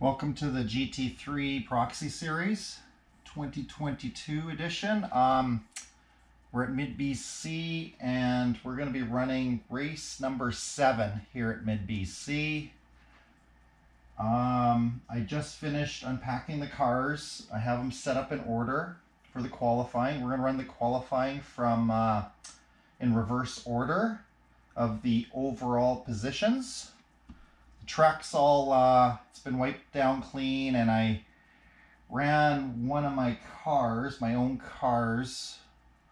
Welcome to the GT3 Proxy Series 2022 edition. We're at MID-BC and we're going to be running race number 7 here at MID-BC. I just finished unpacking the cars. I have them set up in order for the qualifying. We're going to run the qualifying from in reverse order of the overall positions. Track's all it's been wiped down clean, and I ran one of my cars, my own cars,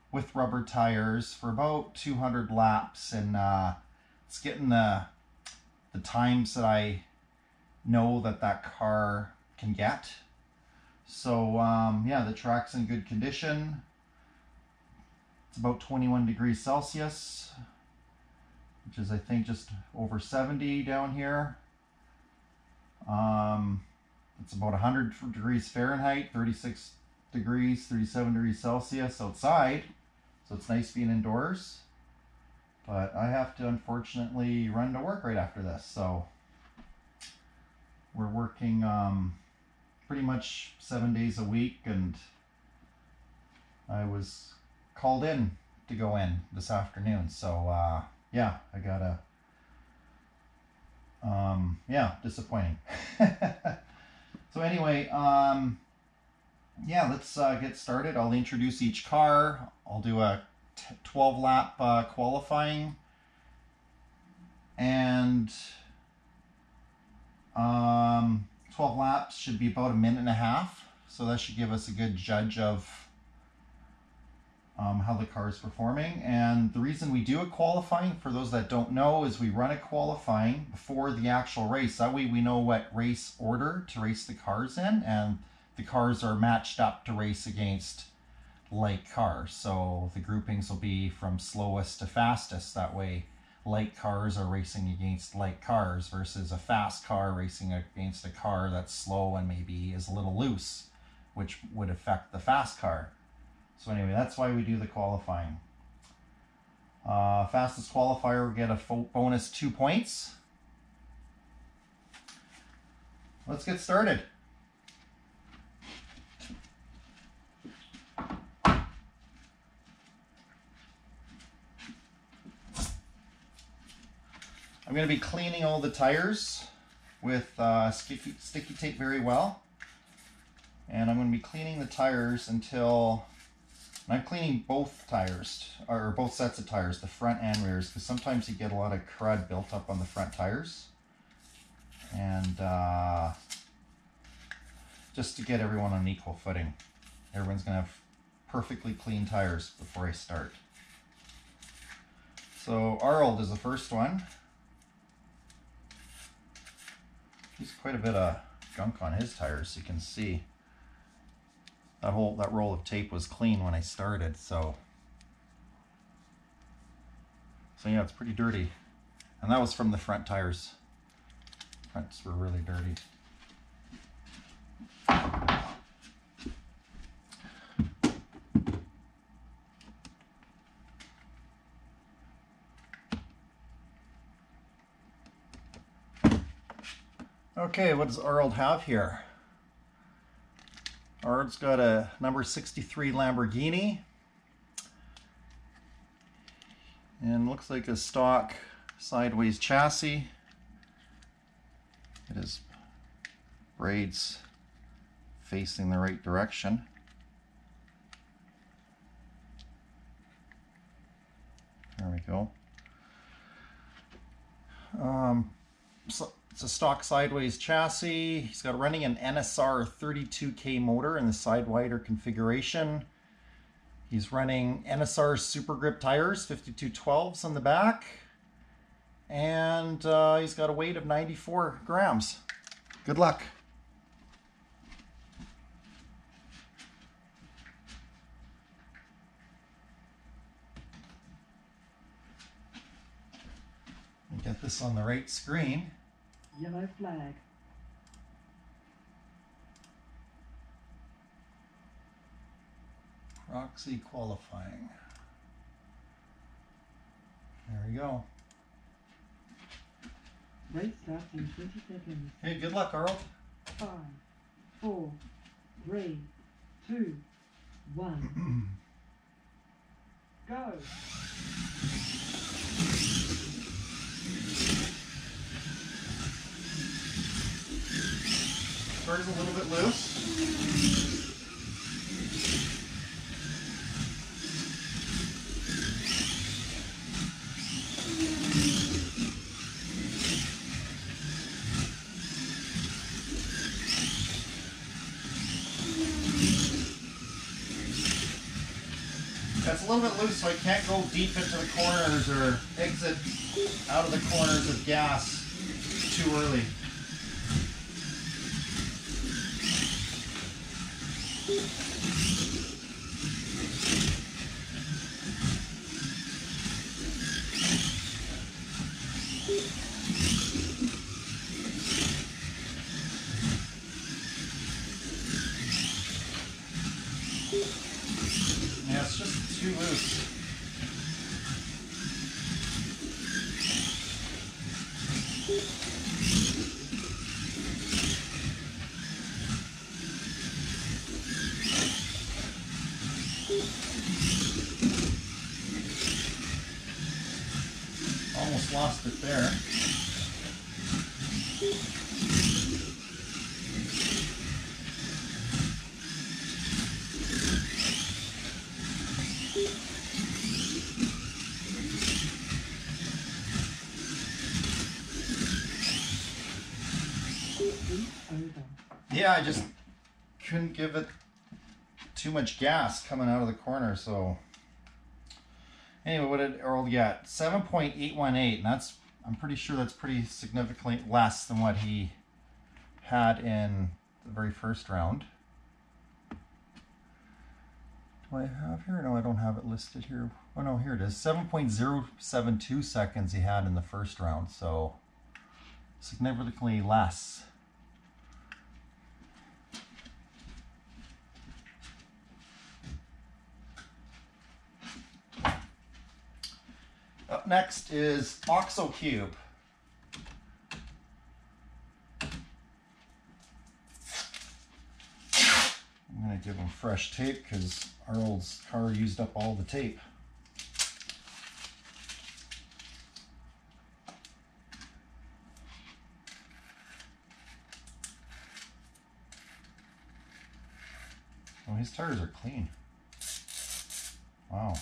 with rubber tires for about 200 laps, and it's getting the times that I know that car can get. So yeah, the track's in good condition. It's about 21 degrees Celsius, which is I think just over 70 down here. It's about 100 degrees Fahrenheit, 36 degrees, 37 degrees Celsius outside. So it's nice being indoors. But I have to unfortunately run to work right after this. So we're working pretty much 7 days a week, and I was called in to go in this afternoon. So yeah, I gotta yeah, disappointing. So anyway, yeah, let's get started. I'll introduce each car. I'll do a 12 lap qualifying, and 12 laps should be about a minute and a half, so that should give us a good judge of how the car is performing. And the reason we do a qualifying, for those that don't know, is we run a qualifying before the actual race. That way we know what race order to race the cars in, and the cars are matched up to race against light cars. So the groupings will be from slowest to fastest. That way light cars are racing against light cars versus a fast car racing against a car that's slow and maybe is a little loose, which would affect the fast car. So anyway, that's why we do the qualifying. Fastest qualifier will get a bonus 2 points. Let's get started. I'm going to be cleaning all the tires with sticky tape very well. And I'm going to be cleaning the tires until... I'm cleaning both tires, or both sets of tires, the front and rears, because sometimes you get a lot of crud built up on the front tires. And just to get everyone on equal footing. Everyone's going to have perfectly clean tires before I start. So Arnold is the first one. He's quite a bit of gunk on his tires, you can see. That roll of tape was clean when I started, so yeah, it's pretty dirty. And that was from the front tires. Fronts were really dirty. Okay, what does Arnold have here? Arnold's got a number 63 Lamborghini, and looks like a stock sideways chassis. It is braids facing the right direction. There we go. So it's a stock sideways chassis. He's got running an NSR 32K motor in the side wider configuration. He's running NSR Super Grip tires, 5212s on the back. And he's got a weight of 94 grams. Good luck. Let me get this on the right screen. Yellow flag. Proxy qualifying. There we go. Race starts in 20 seconds. Hey, good luck, Arnold. 5, 4, 3, 2, 1. Go. Car's a little bit loose. It's a little bit loose, so I can't go deep into the corners or exit out of the corners of gas too early. Yeah, it's just too loose. Almost lost it there. Yeah, I just couldn't give it too much gas coming out of the corner, so anyway, what did Earl get? 7.818, and that's, I'm pretty sure that's pretty significantly less than what he had in the very first round. Do I have here? No, I don't have it listed here. Oh no, here it is. 7.072 seconds he had in the first round, so significantly less. Up next is Oxo Cube. I'm going to give him fresh tape because our old car used up all the tape. Oh, his tires are clean. Wow.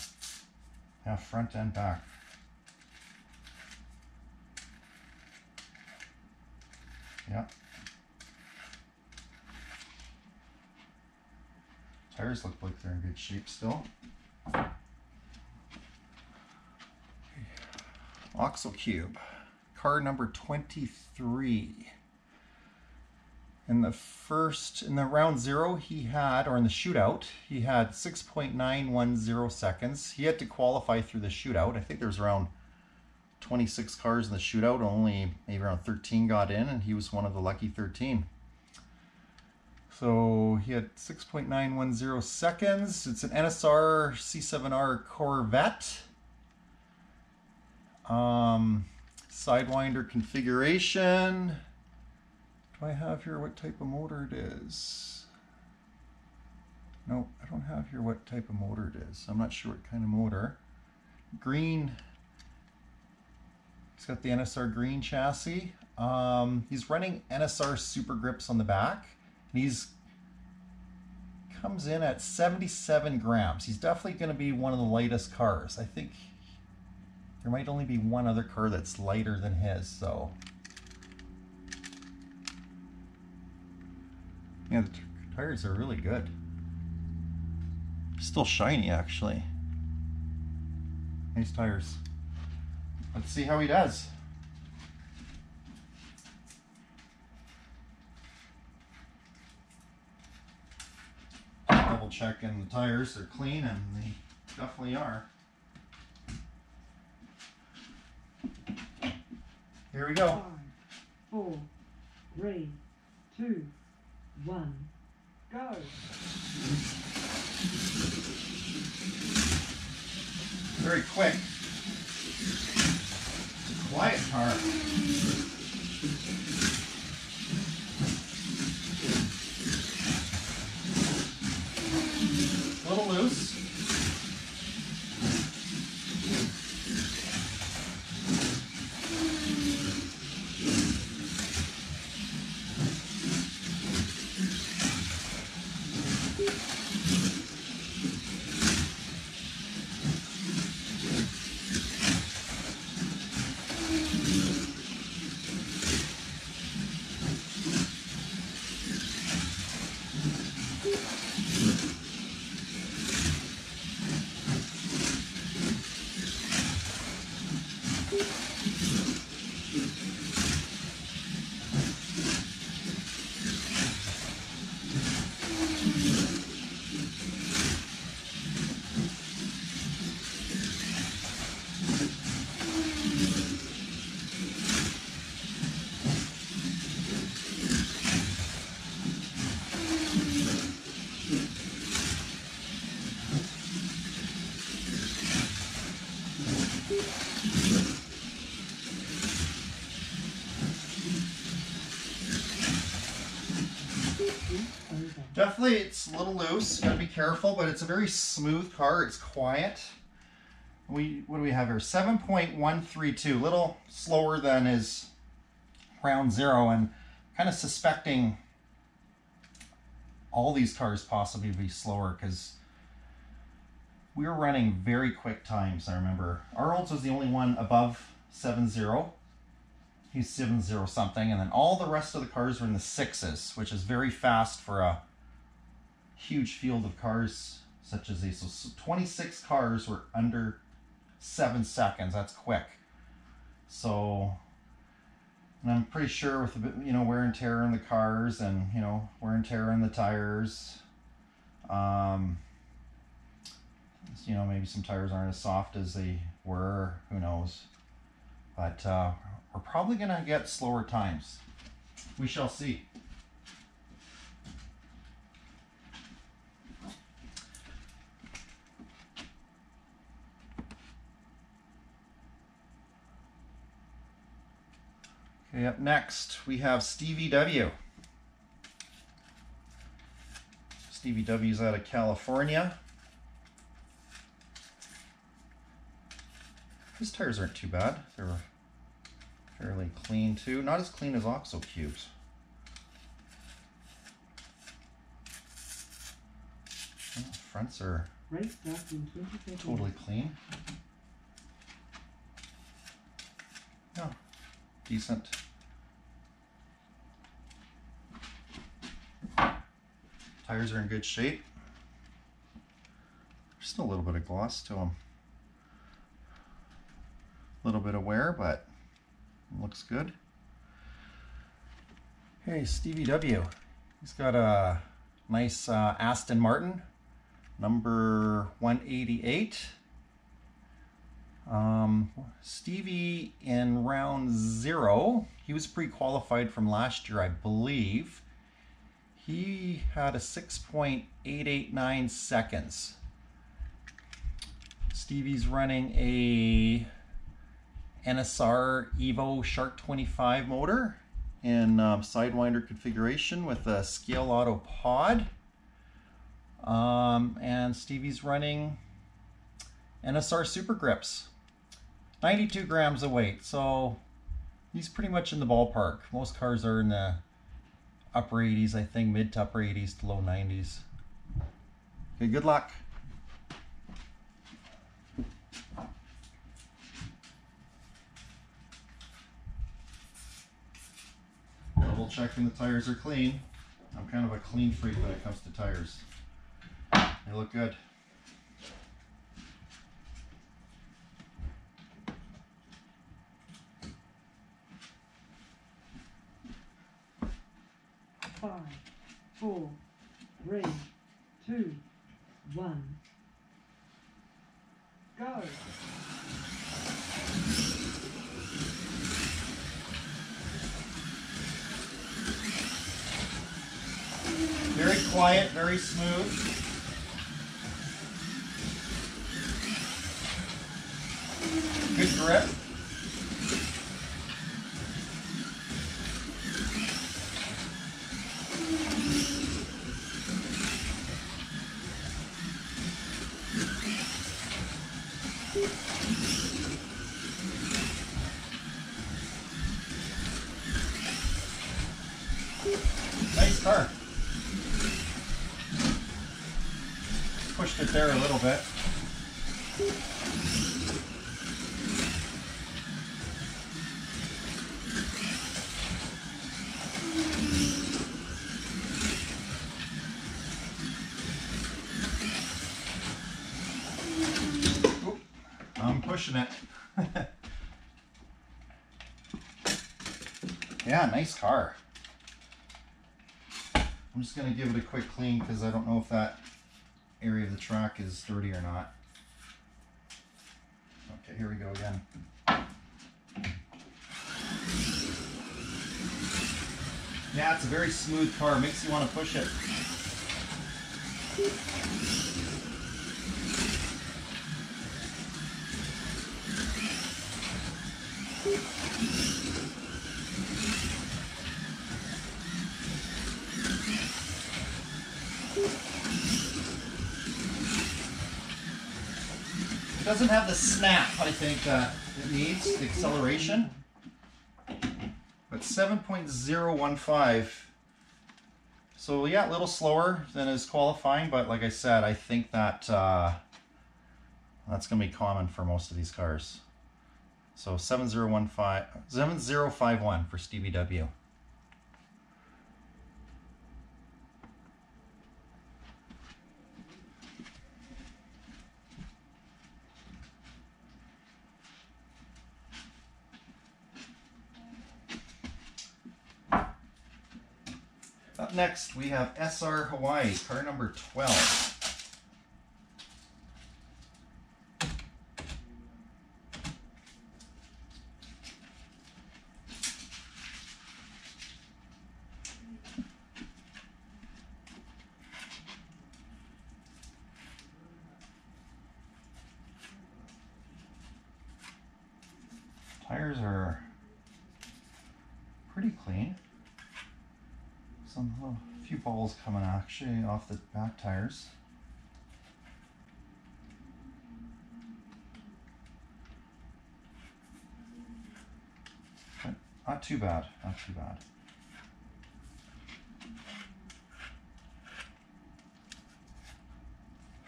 Yeah, front and back. Yeah. Tires look like they're in good shape still. Oxo Cube, car number 23. In the round zero he had, or in the shootout, he had 6.910 seconds. He had to qualify through the shootout. I think there was around 26 cars in the shootout, only maybe around 13 got in, and he was one of the lucky 13. So he had 6.910 seconds. It's an NSR C7R Corvette. Sidewinder configuration. Do I have here what type of motor it is? No, I don't have here what type of motor it is. I'm not sure what kind of motor. Green. He's got the NSR green chassis. He's running NSR Super Grips on the back. He's comes in at 77 grams. He's definitely going to be one of the lightest cars. I think there might only be one other car that's lighter than his, so. Yeah, the tires are really good. Still shiny, actually. Nice tires. Let's see how he does. Double checking the tires, they're clean, and they definitely are. Here we go. 5, 4, 3, 2, 1, go. Very quick. Quiet car. definitely it's a little loose. Gotta be careful, but it's a very smooth car. It's quiet. What do we have here? 7.132, a little slower than his round zero, and kind of suspecting all these cars possibly be slower because we were running very quick times. I remember Arnold's was the only one above 7.0. He's 7.0 something, and then all the rest of the cars were in the sixes, which is very fast for a huge field of cars such as these. So 26 cars were under 7 seconds. That's quick. So, and I'm pretty sure with a bit, you know, wear and tear in the cars and, you know, wear and tear in the tires, you know, maybe some tires aren't as soft as they were, who knows. But we're probably going to get slower times. We shall see. Okay, up next we have Stevie W. Stevie W's out of California. His tires aren't too bad. They're fairly clean too. Not as clean as Oxo Cubes. Oh, fronts are totally clean. Yeah, decent. Tires are in good shape. There's still a little bit of gloss to them. A little bit of wear, but looks good. Hey, Stevie W. He's got a nice Aston Martin, number 188. Stevie in round 0, he was pre-qualified from last year, I believe. He had a 6.889 seconds. Stevie's running a NSR Evo Shark 25 motor in Sidewinder configuration with a Scale Auto pod. And Stevie's running NSR Super Grips. 92 grams of weight, so he's pretty much in the ballpark. Most cars are in the upper 80s, I think, mid to upper 80s to low 90s. Okay, good luck. Double checking the tires are clean. I'm kind of a clean freak when it comes to tires. They look good. Five, 4, 3, 2, 1. Go. Very quiet, very smooth. Good grip. Nice car. Pushed it there a little bit. Oop, I'm pushing it. Yeah, nice car. I'm just going to give it a quick clean because I don't know if that area of the track is dirty or not. Okay, here we go again. Yeah, it's a very smooth car. Makes you want to push it. It doesn't have the snap, I think, that it needs, the acceleration. But 7.015. So yeah, a little slower than his qualifying, but like I said, I think that that's going to be common for most of these cars. So 7051 for Stevie W. Up next, we have SR Hawaii, car number 12. Tires are pretty clean. A few balls coming actually off the back tires. But not too bad, not too bad.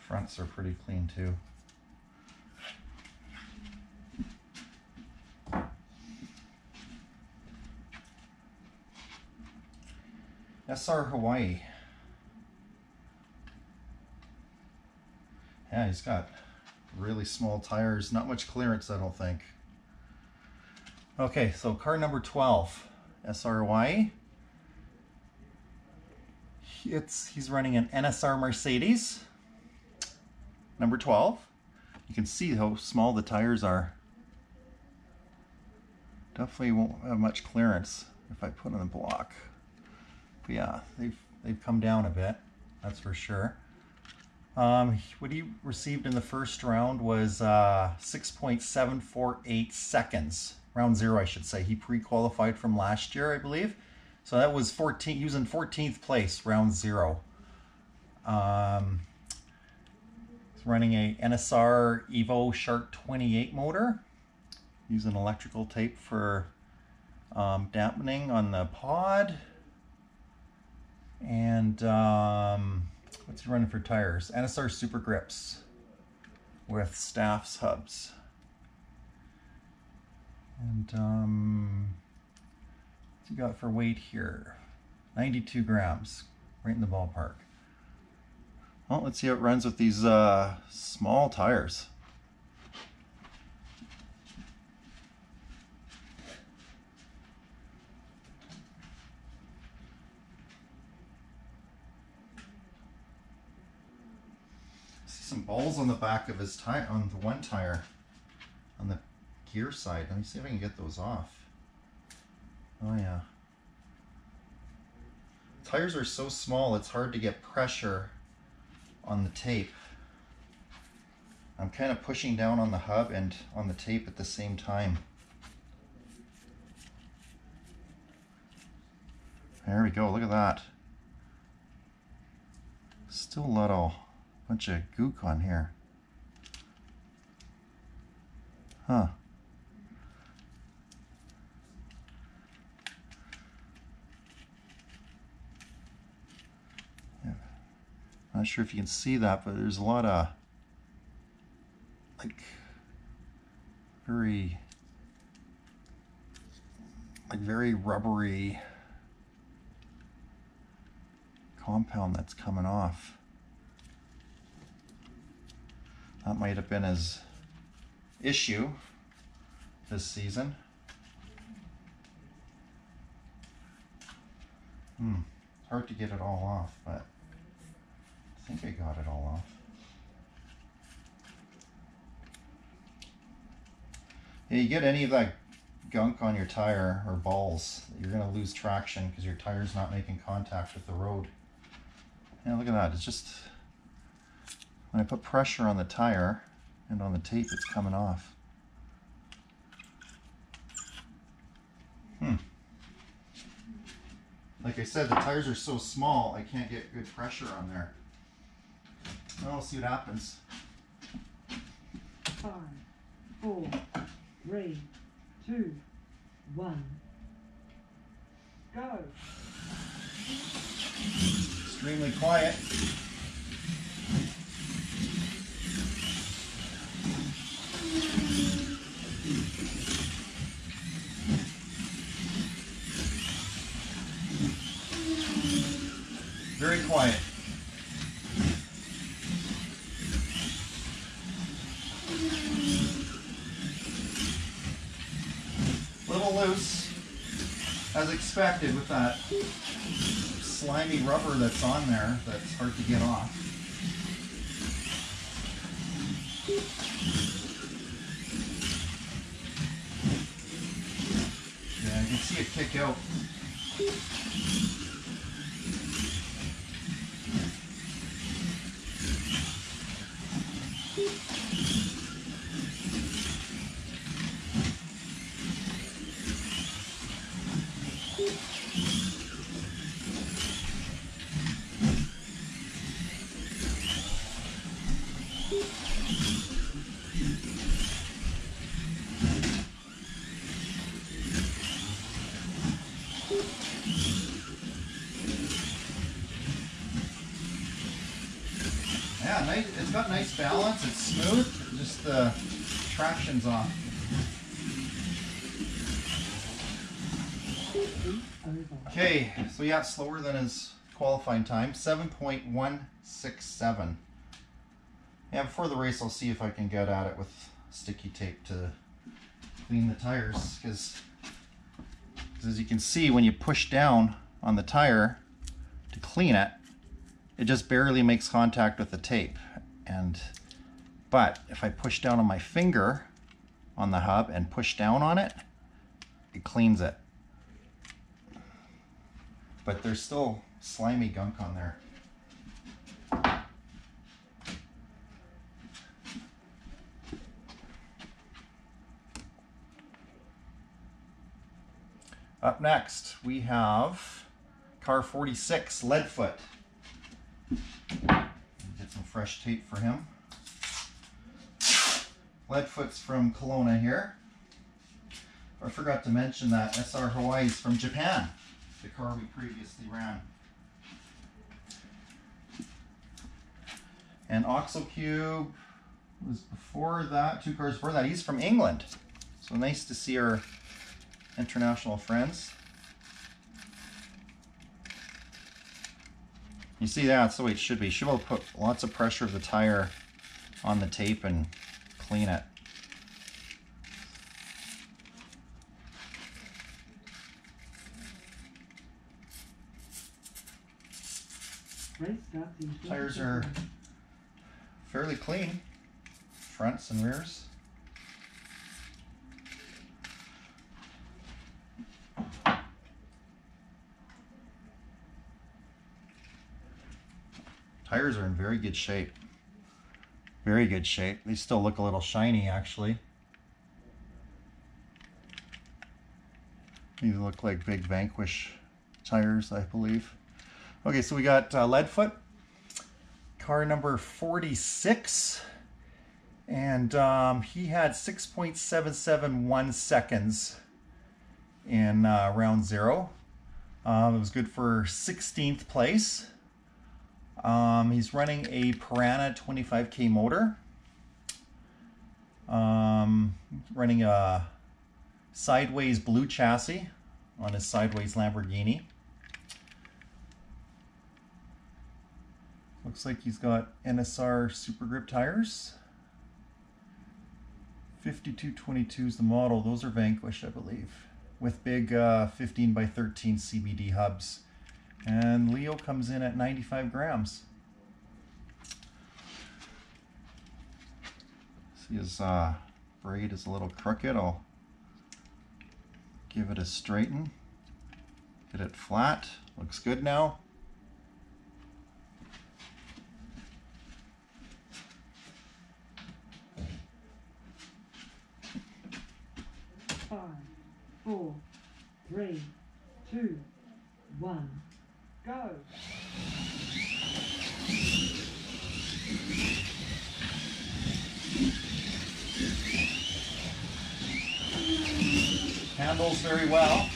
Fronts are pretty clean too. SR Hawaii. Yeah, he's got really small tires, not much clearance, I don't think. Okay, so car number 12, SR Hawaii. He's running an NSR Mercedes, number 12. You can see how small the tires are. Definitely won't have much clearance if I put on the block. But yeah, they've come down a bit, that's for sure. What he received in the first round was 6.748 seconds. Round 0, I should say. He pre-qualified from last year, I believe. So that was 14. He was in 14th place, round 0. He's running a NSR Evo Shark 28 motor. Using electrical tape for dampening on the pod. And what's he running for tires? NSR Super Grips with Staff's hubs. And what's he got for weight here? 92 grams, right in the ballpark. Well, let's see how it runs with these small tires. Some balls on the back of his tire, on the one tire, on the gear side. Let me see if I can get those off. Oh yeah. Tires are so small, it's hard to get pressure on the tape. I'm kind of pushing down on the hub and on the tape at the same time. There we go, look at that. Still a little bunch of gook on here. Huh. Yeah. Not sure if you can see that, but there's a lot of like very rubbery compound that's coming off. That might have been his issue this season. Hard to get it all off, but I think I got it all off. Yeah, you get any of that gunk on your tire or balls, you're going to lose traction because your tire's not making contact with the road. Yeah, look at that. It's just when I put pressure on the tire and on the tape, it's coming off. Like I said, the tires are so small, I can't get good pressure on there. Well, we'll see what happens. 5, 4, 3, 2, 1. Go. Extremely quiet. Very quiet. Little loose, as expected with that slimy rubber that's on there that's hard to get off. Yeah, you can see it kick out. Yeah, nice. It's got nice balance. It's smooth. Just the traction's off. Okay, so yeah, slower than his qualifying time, 7.167. Yeah, before the race, I'll see if I can get at it with sticky tape to clean the tires, because as you can see, when you push down on the tire to clean it, it just barely makes contact with the tape. But if I push down on my finger on the hub and push down on it, it cleans it. But there's still slimy gunk on there. Up next, we have car 46, Leadfoot. Get some fresh tape for him. Leadfoot's from Kelowna here. I forgot to mention that SR Hawaii's from Japan, the car we previously ran. And Oxocube was before that, 2 cars before that. He's from England. So nice to see our international friends. You see that's the way it should be. You should be able to put lots of pressure of the tire on the tape and clean it. Tires are fairly clean, fronts and rears. Tires are in very good shape. Very good shape. They still look a little shiny, actually. These look like big Vanquish tires, I believe. Okay, so we got Leadfoot, car number 46, and he had 6.771 seconds in round 0. It was good for 16th place. He's running a Piranha 25K motor. Running a sideways blue chassis on his sideways Lamborghini. Looks like he's got NSR Super Grip tires. 5222 is the model. Those are Vanquish, I believe, with big 15x13 CBD hubs. And Leo comes in at 95 grams. See his braid is a little crooked. I'll give it a straighten. Get it flat. Looks good now. Five, 4, 3, 2, 1. Go. handles very well.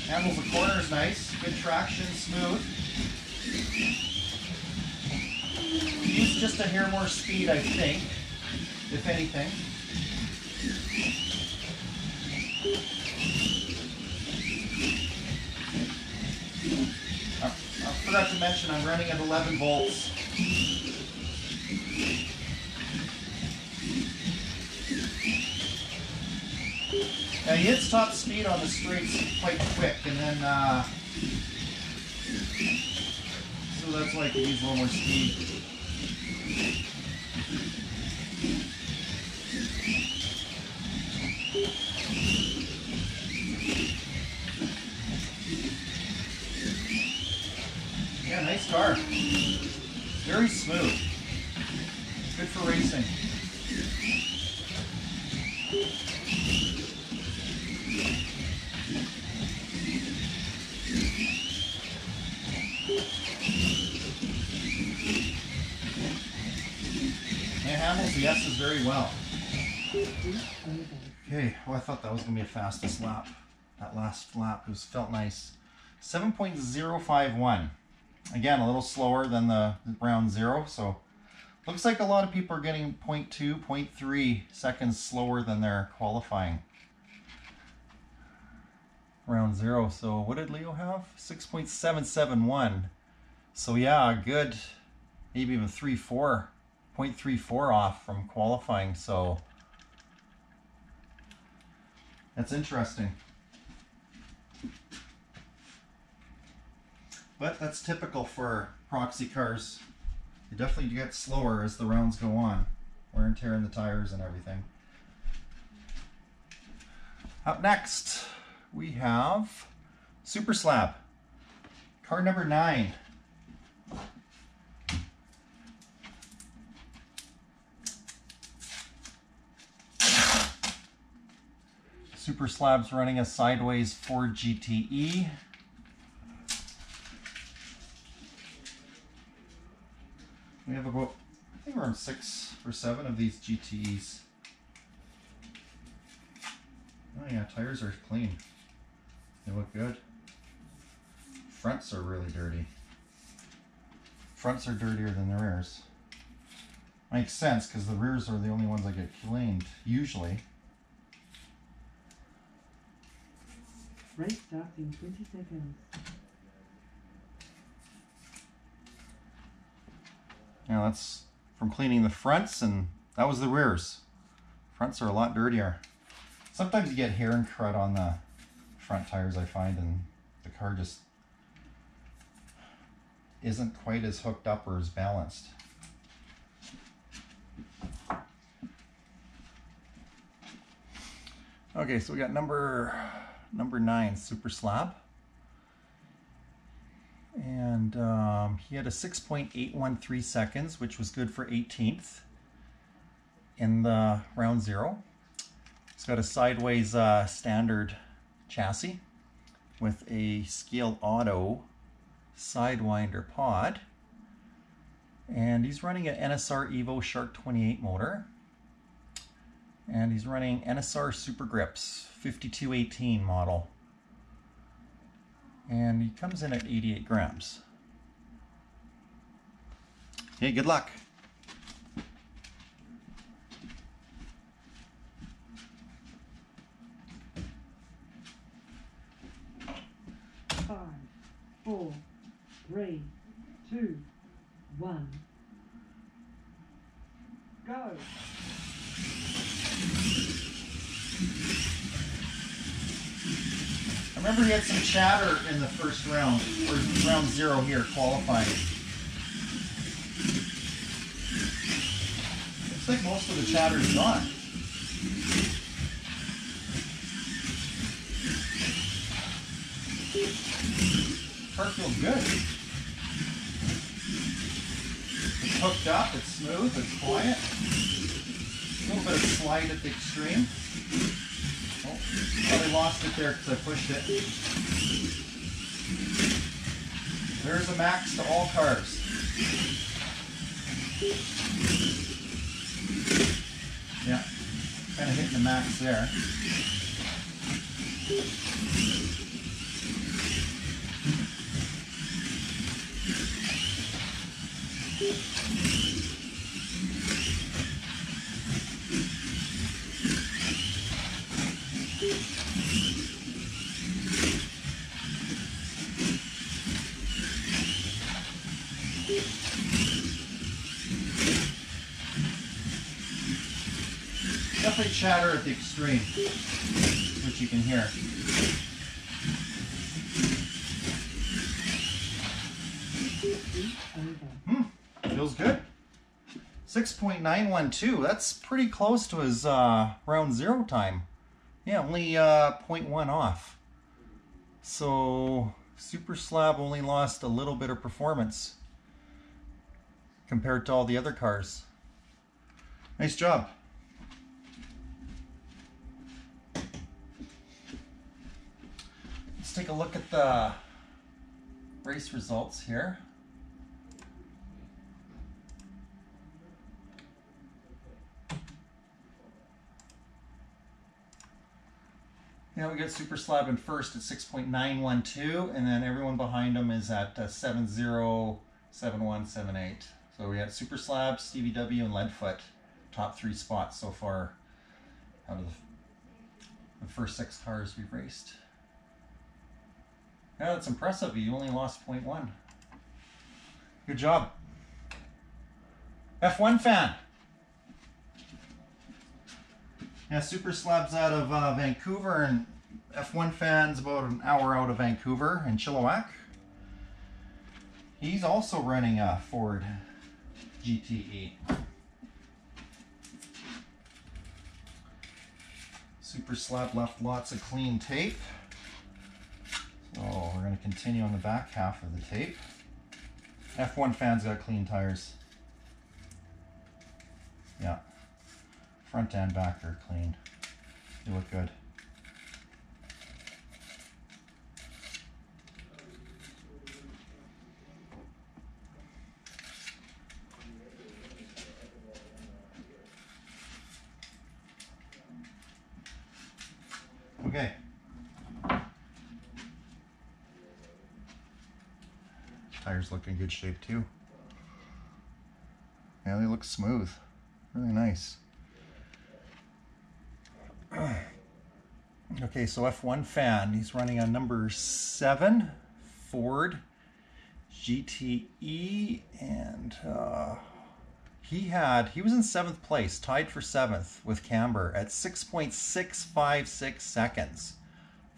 Handles the corners nice, good traction, smooth. Use just a hair more speed, I think, if anything. I forgot to mention I'm running at 11 volts. Now he hits top speed on the straights quite quick, and then so that's why I can use a little more speed. Yeah, nice car. Very smooth. Good for racing. And it handles the S's very well. Okay, well I thought that was going to be a fastest lap. That last lap felt nice. 7.051. Again, a little slower than the round 0, so looks like a lot of people are getting 0.2, 0.3 seconds slower than their qualifying round 0. So what did Leo have? 6.771. So yeah, good, maybe even 0.34 off from qualifying. So that's interesting. But that's typical for proxy cars. You definitely get slower as the rounds go on. Wear and tear in the tires and everything. Up next, we have Super Slab. Car number 9. Super Slab's running a sideways Ford GTE. We have about, I think around 6 or 7 of these GTEs. Oh yeah, tires are clean. They look good. Fronts are really dirty. Fronts are dirtier than the rears. Makes sense because the rears are the only ones that get cleaned, usually. Race starts in 20 seconds. Now that's from cleaning the fronts, and that was the rears. Fronts are a lot dirtier. Sometimes you get hair and crud on the front tires, I find, and the car just isn't quite as hooked up or as balanced. Okay, so we got number 9, Super Slab. And he had a 6.813 seconds, which was good for 18th in the round 0. It's got a sideways standard chassis with a scale auto sidewinder pod. And he's running an NSR Evo Shark 28 motor. And he's running NSR Super Grips 5218 model. And he comes in at 88 grams. Okay, good luck. Five, 4, 3, 2, 1. Go. I remember he had some chatter in the first round, or round 0 here, qualifying. Looks like most of the chatter is gone. Car feels good. It's hooked up, it's smooth, it's quiet. A little bit of slide at the extreme. Oh, probably lost it there because I pushed it. There's a max to all cars. Kind of hitting the max there. Definitely chatter at the extreme, which you can hear. Feels good. 6.912. That's pretty close to his round zero time. Yeah, only 0.1 off. So Super Slab only lost a little bit of performance compared to all the other cars. Nice job. Let's take a look at the race results here. Yeah, we got Super Slab in first at 6.912, and then everyone behind him is at 707178. So we got Super Slab, Stevie W, and Leadfoot, top 3 spots so far out of the first 6 cars we've raced. Yeah, that's impressive. You only lost 0.1. Good job. F1 fan. Yeah, Super Slab's out of Vancouver, and F1 fan's about an hour out of Vancouver in Chilliwack. He's also running a Ford GTE. Super Slab left lots of clean tape. So we're going to continue on the back half of the tape. F1 fan's got clean tires. Yeah. Front and back are clean. They look good. Okay. Tires look in good shape too. Yeah, they look smooth. Really nice. Okay, so F1 fan, he's running a number 7 Ford GTE, and he was in 7th place, tied for 7th with Camber at 6.656 seconds.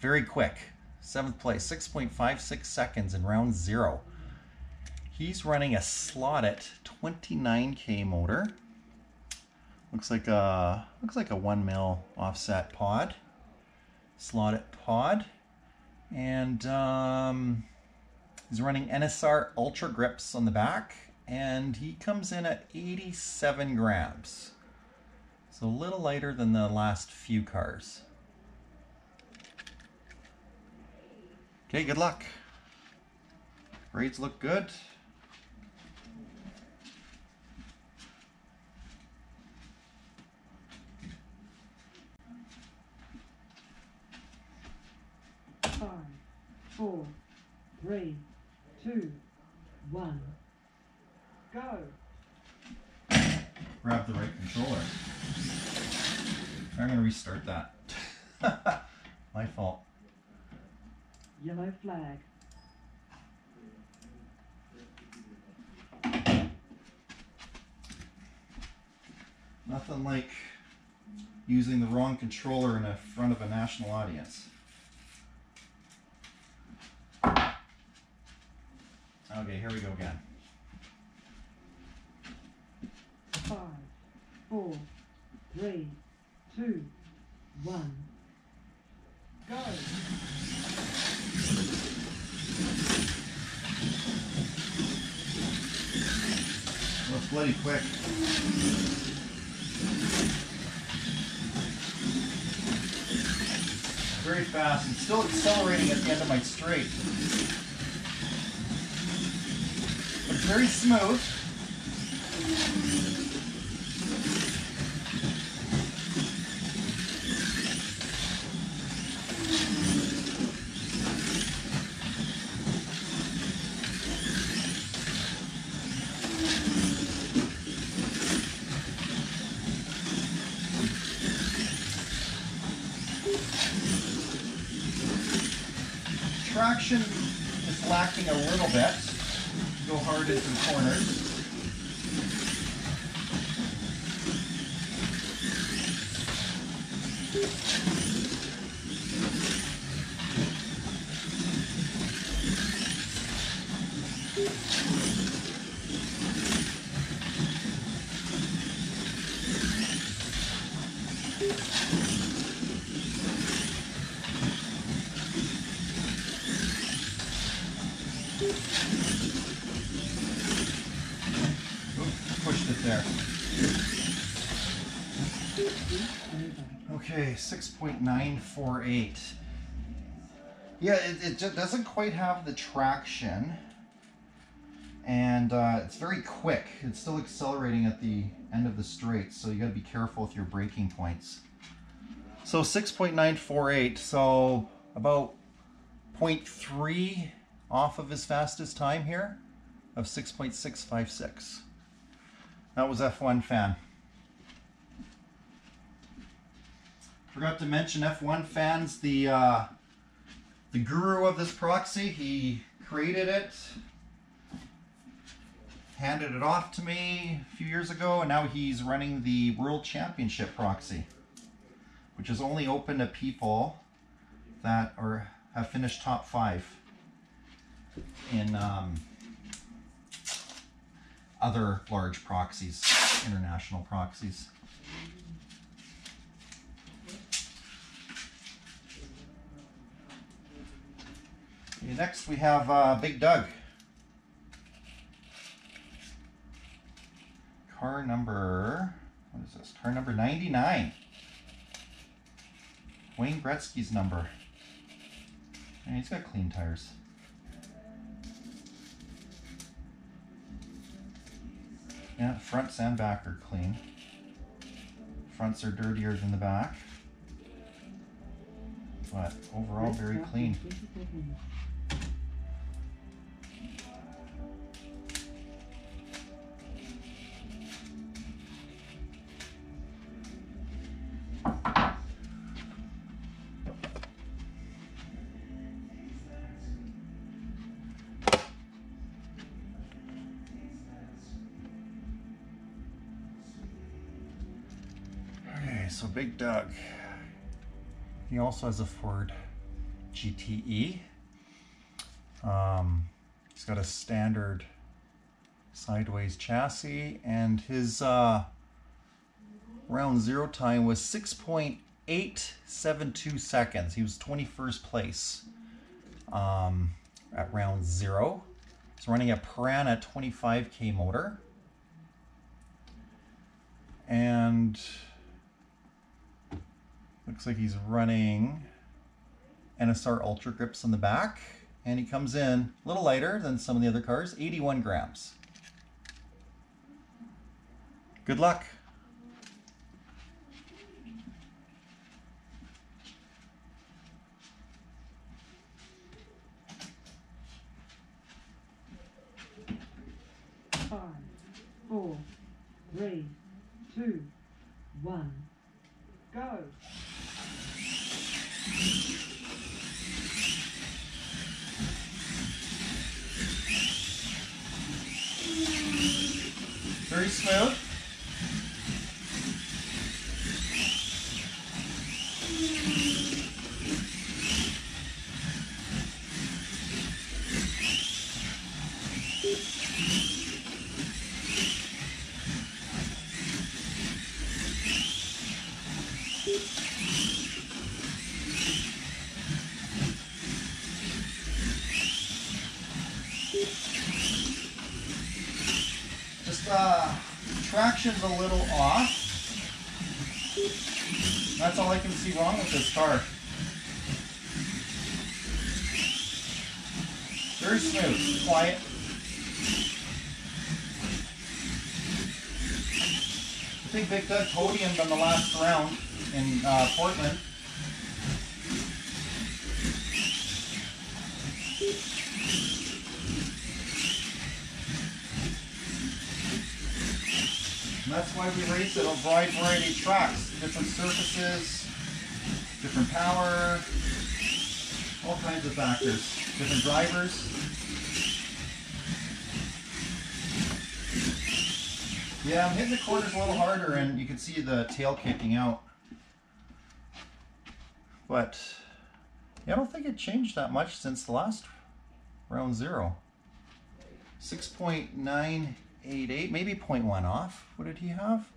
Very quick. 7th place, 6.56 seconds in round 0. He's running a Slot.it 29K motor. Looks like a 1 mil offset pod, Slot.it pod, and he's running NSR Ultra grips on the back, and he comes in at 87 grams, so a little lighter than the last few cars. Okay, good luck. Grades look good. Five, 4, 3, 2, 1, go. Grab the right controller. I'm going to restart that. My fault. Yellow flag. Nothing like using the wrong controller in front of a national audience. Okay, here we go again. 5, 4, 3, 2, 1, go. Well, it's bloody quick. Very fast and still accelerating at the end of my straight. But it's very smooth. traction is lacking a little bit. Go hard into the corners. Pushed it there. Okay, 6.948. Yeah, it just doesn't quite have the traction, and it's very quick. It's still accelerating at the end of the straight, so you got to be careful with your braking points. So 6.948, so about 0.3 off of his fastest time here of 6.656. That was F1 Fan. Forgot to mention F1 Fan's the guru of this proxy. He created it, handed it off to me a few years ago, and now he's running the World Championship proxy, which is only open to people that have finished top 5 in other large proxies, international proxies. Okay, next we have Big Doug. Car number, what is this? Car number 99. Wayne Gretzky's number. And he's got clean tires. Yeah, fronts and back are clean. Fronts are dirtier than the back, but overall very clean. So Big Doug, he also has a Ford GTE. He's got a standard sideways chassis, and his round zero time was 6.872 seconds. He was 21st place at round zero. He's running a Piranha 25K motor. And looks like he's running NSR Ultra Grips on the back, and he comes in a little lighter than some of the other cars, 81 grams. Good luck. Five, 4, 3, 2, 1, go. Very smooth. Traction's a little off. That's all I can see wrong with this car. Very smooth, quiet. I think Big Doug podiumed on the last round in Portland. And that's why we race it on a wide variety of tracks, different surfaces, different power, all kinds of factors. different drivers. Yeah, I'm hitting the corners a little harder, and you can see the tail kicking out. But yeah, I don't think it changed that much since the last round 0. 6.988, maybe 0.1 off. What did he have?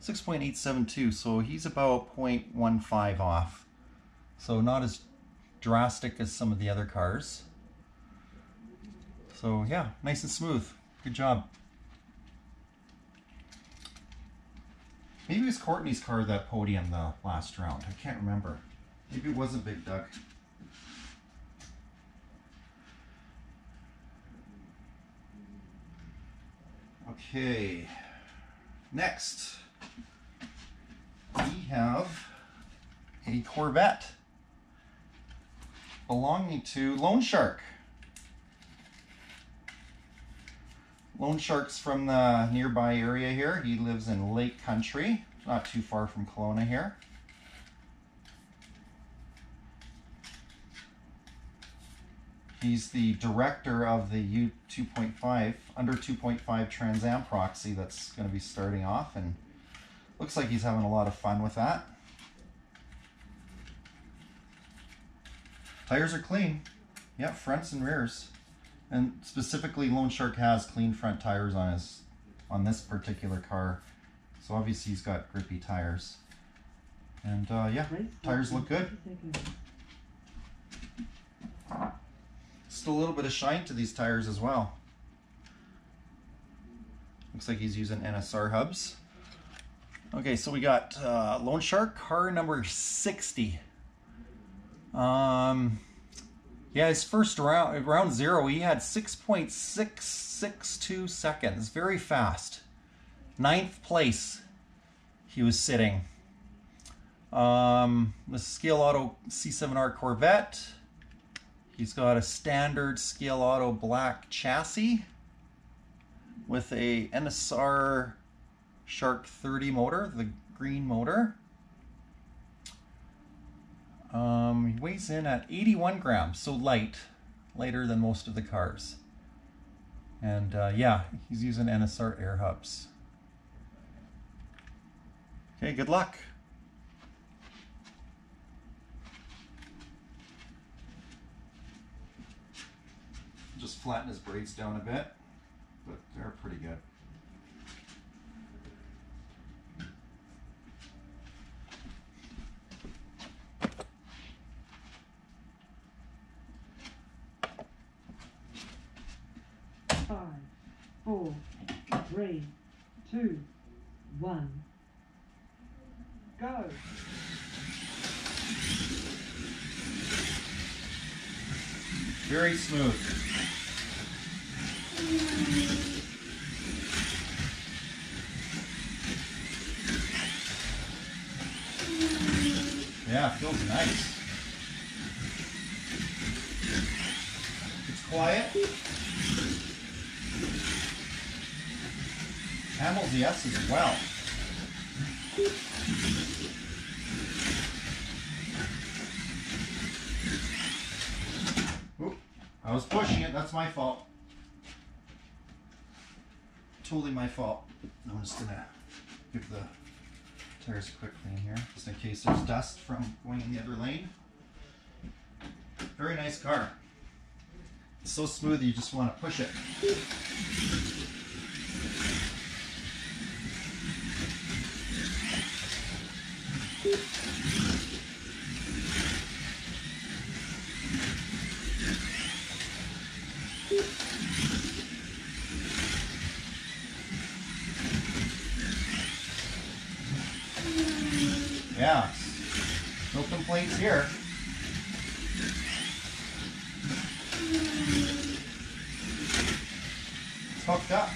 6.872, so he's about 0.15 off. So not as drastic as some of the other cars. So yeah, nice and smooth. Good job. Maybe it was Courtney's car that podiumed the last round. I can't remember. Maybe it wasn't Big Doug. Okay, next we have a Corvette belonging to Loan Shark. Loan Shark's from the nearby area here. He lives in Lake Country, not too far from Kelowna here. He's the director of the U2.5, under 2.5 Trans Am proxy that's going to be starting off, and looks like he's having a lot of fun with that. Tires are clean. Yeah, fronts and rears. And specifically, Loan Shark has clean front tires on this particular car. So obviously he's got grippy tires. And yeah, tires look good. Still a little bit of shine to these tires as well. Looks like he's using NSR hubs. Okay, so we got Loan Shark, car number 60. Yeah, his first round 0, he had 6.662 seconds. Very fast. 9th place he was sitting. The Scale Auto C7R Corvette. He's got a standard Scale Auto black chassis with a NSR Shark 30 motor, the green motor. He weighs in at 81 grams, so lighter than most of the cars. And yeah, he's using NSR air hubs. Okay, good luck. Just flatten his braids down a bit, but they're pretty good. Five, 4, 3, 2, 1. Go. Very smooth. Yeah, feels nice. It's quiet. Handles the S as well. Oop, I was pushing it, that's my fault. Totally my fault. I'm just gonna give the tires a quick clean here, just in case there's dust from going in the other lane. Very nice car. It's so smooth you just want to push it. Yeah, no complaints here. It's hooked up.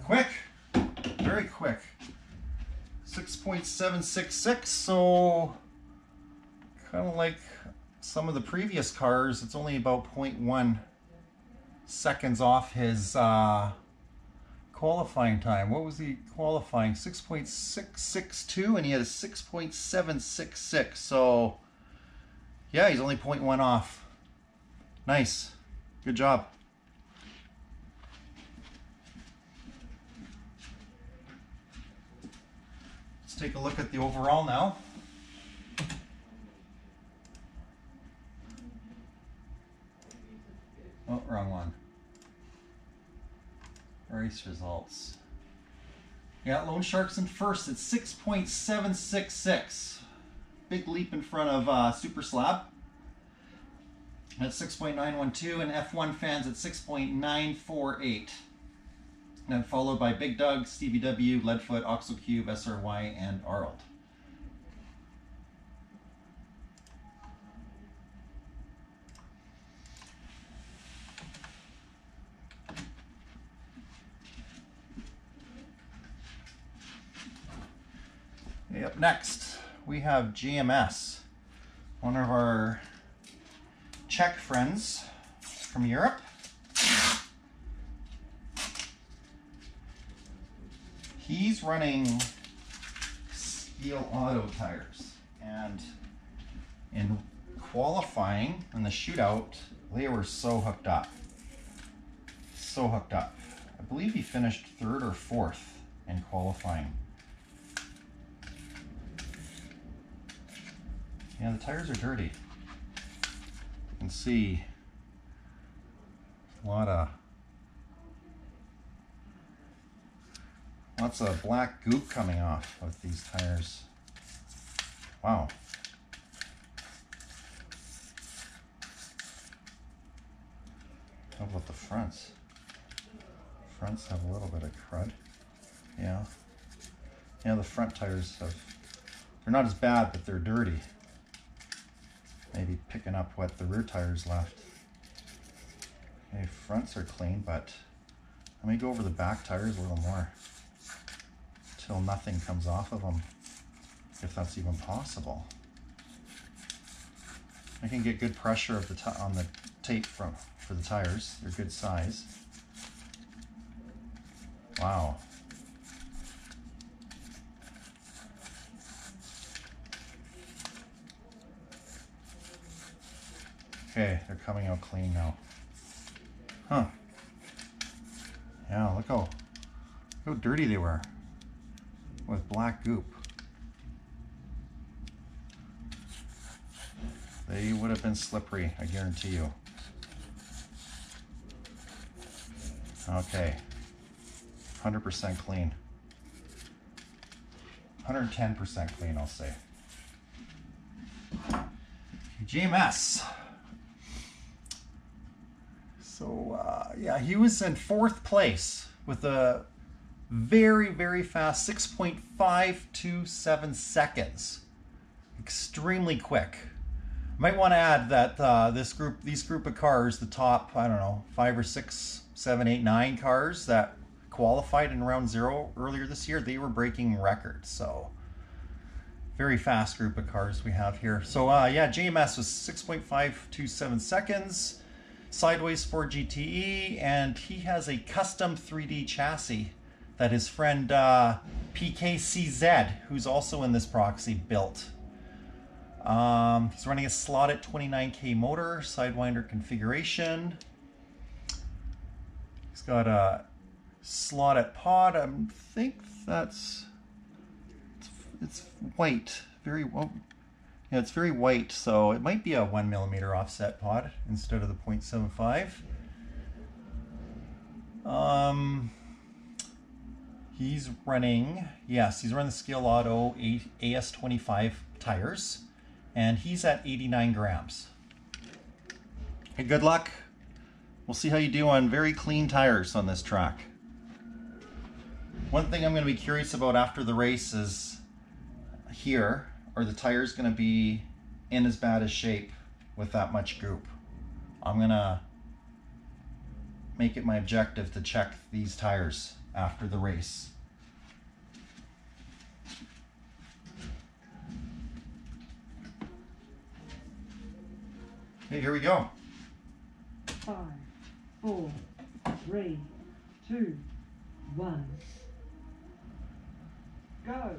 Quick, very quick. 6.766, so kind of like some of the previous cars, it's only about 0.1 seconds off his qualifying time. What was he qualifying? 6.662, and he had a 6.766. So yeah, he's only 0.1 off. Nice. Good job. Let's take a look at the overall now. Oh, wrong one. Race results. Yeah, Lone Shark's in first at 6.766. Big leap in front of Super Slab at 6.912, and F1 fans at 6.948. Then followed by Big Doug, Stevie W, Leadfoot, Oxo Cube, SRY, and Arnold. Okay, up next, we have GMS, one of our Czech friends from Europe. He's running steel auto tires, and in qualifying in the shootout, they were so hooked up. So hooked up. I believe he finished 3rd or 4th in qualifying. Yeah, the tires are dirty. You can see lots of black goop coming off of these tires. Wow. How about the fronts? Fronts have a little bit of crud. Yeah. Yeah, the front tires have, they're not as bad, but they're dirty. Maybe picking up what the rear tires left. Okay, fronts are clean, but let me go over the back tires a little more till nothing comes off of them, if that's even possible. I can get good pressure of the on the tape for the tires. They're good size. Wow. Okay, they're coming out clean now. Huh. Yeah, look how dirty they were with black goop. They would have been slippery, I guarantee you. Okay, 100% clean. 110% clean, I'll say. GMS. So yeah, he was in 4th place with a very, very fast 6.527 seconds. Extremely quick. Might want to add that these group of cars, the top, I don't know, 5 or 6, 7, 8, 9 cars that qualified in round 0 earlier this year, they were breaking records. So very fast group of cars we have here. So yeah, JMS was 6.527 seconds, sideways for GTE, and he has a custom 3D chassis that his friend PKCZ, who's also in this proxy, built. He's running a Slot.it 29K motor, Sidewinder configuration. He's got a Slot.it pod. I think that's it's white, very well. Yeah, it's very white, so it might be a 1mm offset pod instead of the 0.75. He's running, yes, he's running the Scale Auto AS25 tires, and he's at 89 grams. Hey, good luck. We'll see how you do on very clean tires on this track. One thing I'm going to be curious about after the race is here, are the tires going to be in as bad a shape with that much goop? I'm going to make it my objective to check these tires after the race. Okay, here we go. 5, 4, 3, 2, 1. Go!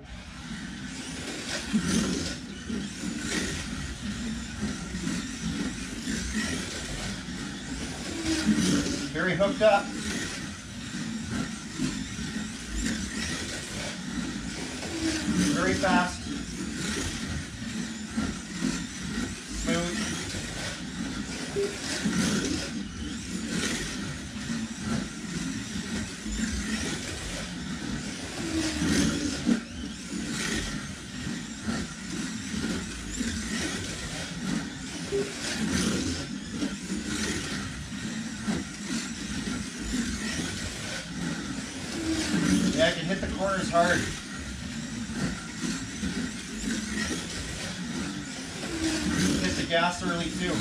Very hooked up. Very fast. Smooth. Yeah, I can hit the corners hard. Hit the gas early too.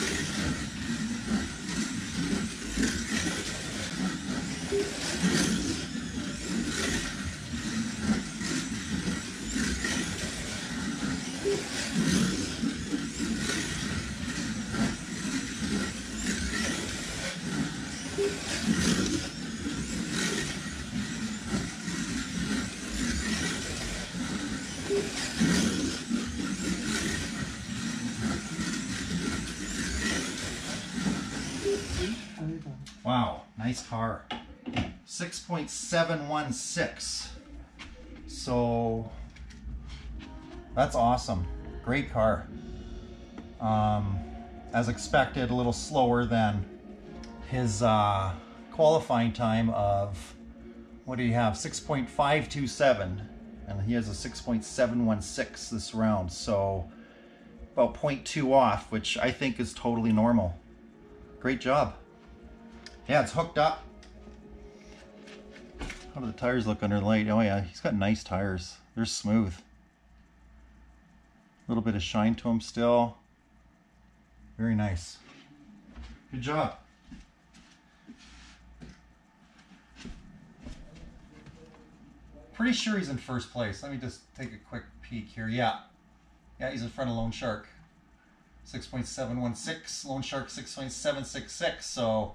Over. Wow, nice car. 6.716. So that's awesome. Great car. As expected, a little slower than his qualifying time of, what do you have? 6.527, and he has a 6.716 this round. So about 0.2 off, which I think is totally normal. Great job. Yeah, it's hooked up. How do the tires look under the light? Oh yeah, he's got nice tires. They're smooth. A little bit of shine to them still. Very nice. Good job. Pretty sure he's in first place. Let me just take a quick peek here. Yeah, he's in front of Lone Shark. 6.716, Lone Shark 6.766. So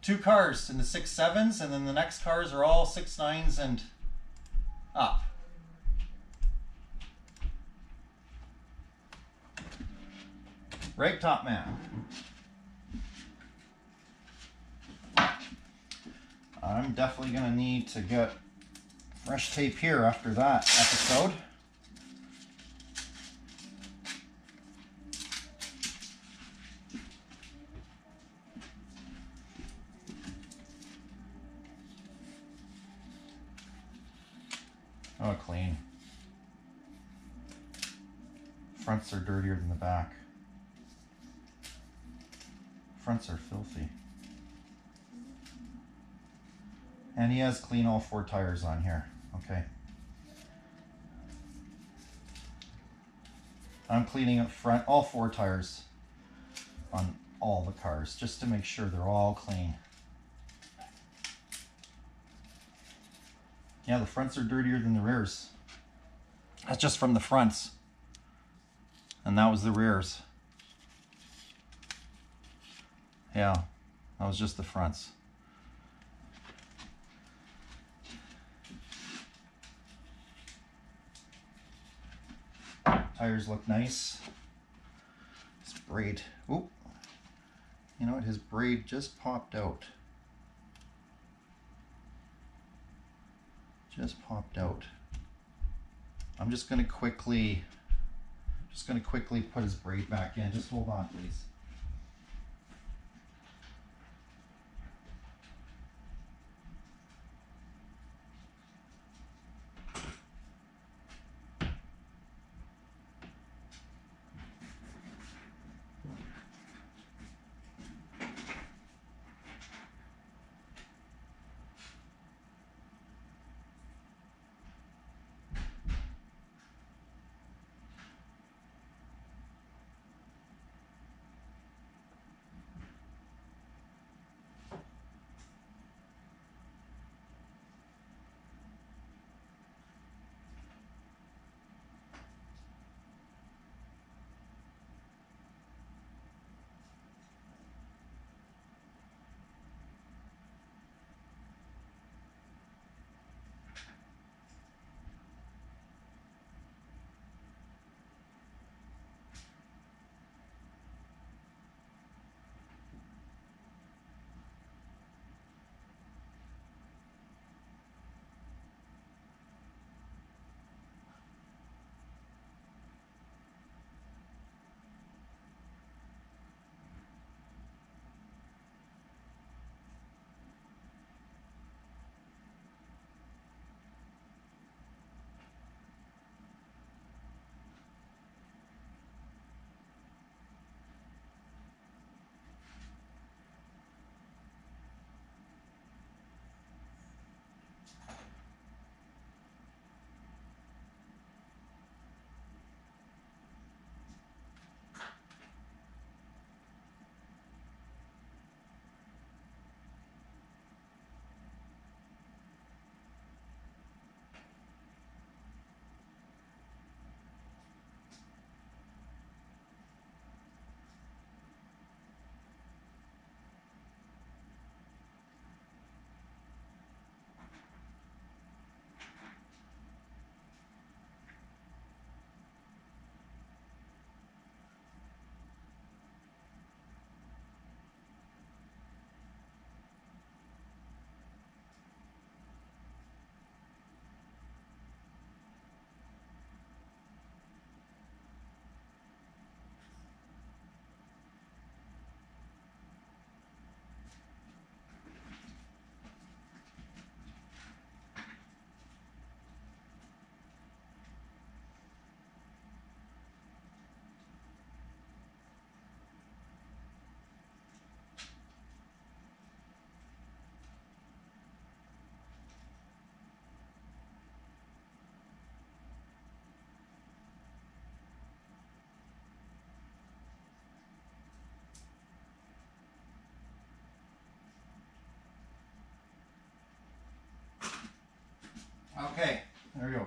2 cars in the 6.7s, and then the next cars are all 6.9s and up. Right, top man. I'm definitely going to need to get fresh tape here after that episode. Oh, clean. Fronts are dirtier than the back. Fronts are filthy. And he has clean all 4 tires on here. Okay. I'm cleaning up front, all 4 tires on all the cars, just to make sure they're all clean. Yeah, the fronts are dirtier than the rears. That's just from the fronts. And that was the rears. Yeah, that was just the fronts. Tires look nice. His braid, oop. You know what, his braid just popped out. Just popped out. I'm just gonna quickly put his braid back in. Just hold on, please.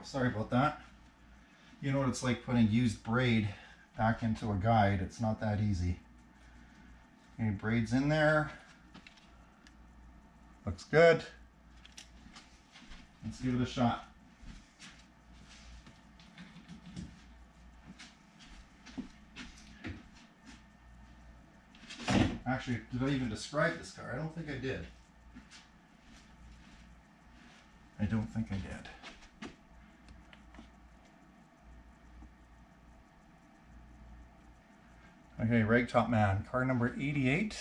sorry about that. You know what it's like putting used braid back into a guide. It's not that easy. Okay, braid's in there. Looks good. Let's give it a shot. Actually, did I even describe this car? I don't think I did. I don't think I did. Okay, Ragtop Man, car number 88.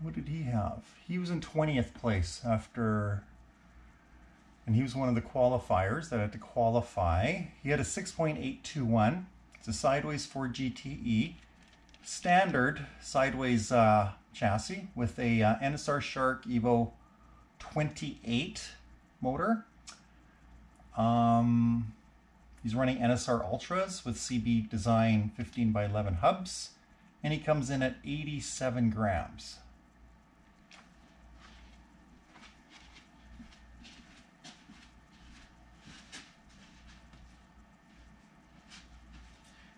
What did he have? He was in 20th place after, and he was one of the qualifiers that had to qualify. He had a 6.821. It's a sideways Ford GTE, standard sideways chassis with a NSR Shark Evo 28 motor. He's running NSR Ultras with CB Design 15x11 hubs, and he comes in at 87 grams.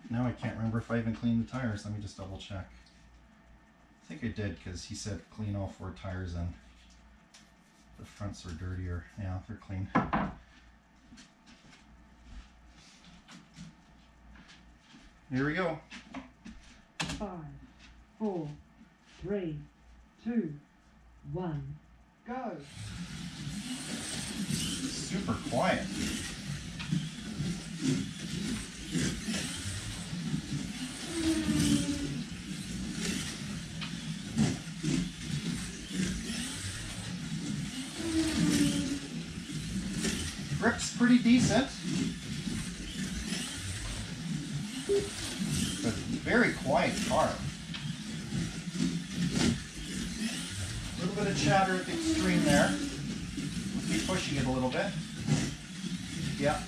Now I can't remember if I even cleaned the tires. Let me just double check. I think I did, because he said clean all 4 tires and the fronts are dirtier. Yeah, they're clean. Here we go. 5, 4, 3, 2, 1, go. Super quiet. Grip's pretty decent. But very quiet car. A little bit of chatter at the extreme there. We'll keep pushing it a little bit. Yeah.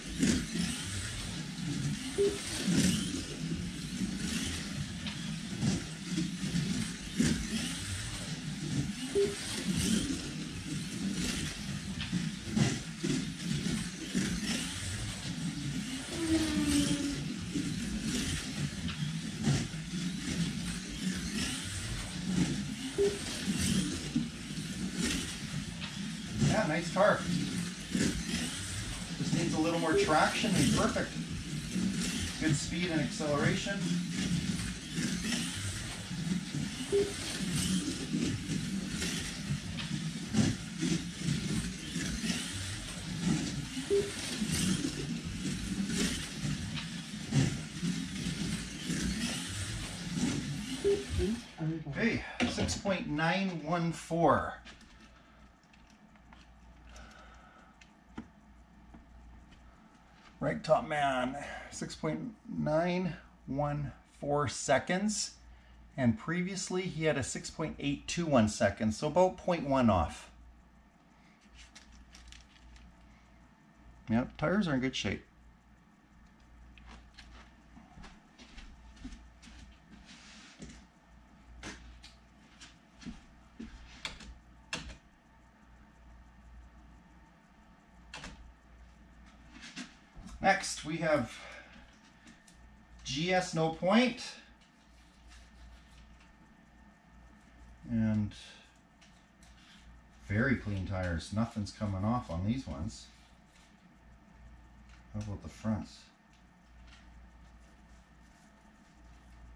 Yeah, nice car. Just needs a little more traction and perfect. Good speed and acceleration. Hey, 6.914. Ragtop Man, 6.914 seconds. And previously he had a 6.821 seconds, so about 0.1 off. Yep, tires are in good shape. Next, we have GS No Point. And very clean tires. Nothing's coming off on these ones. How about the fronts?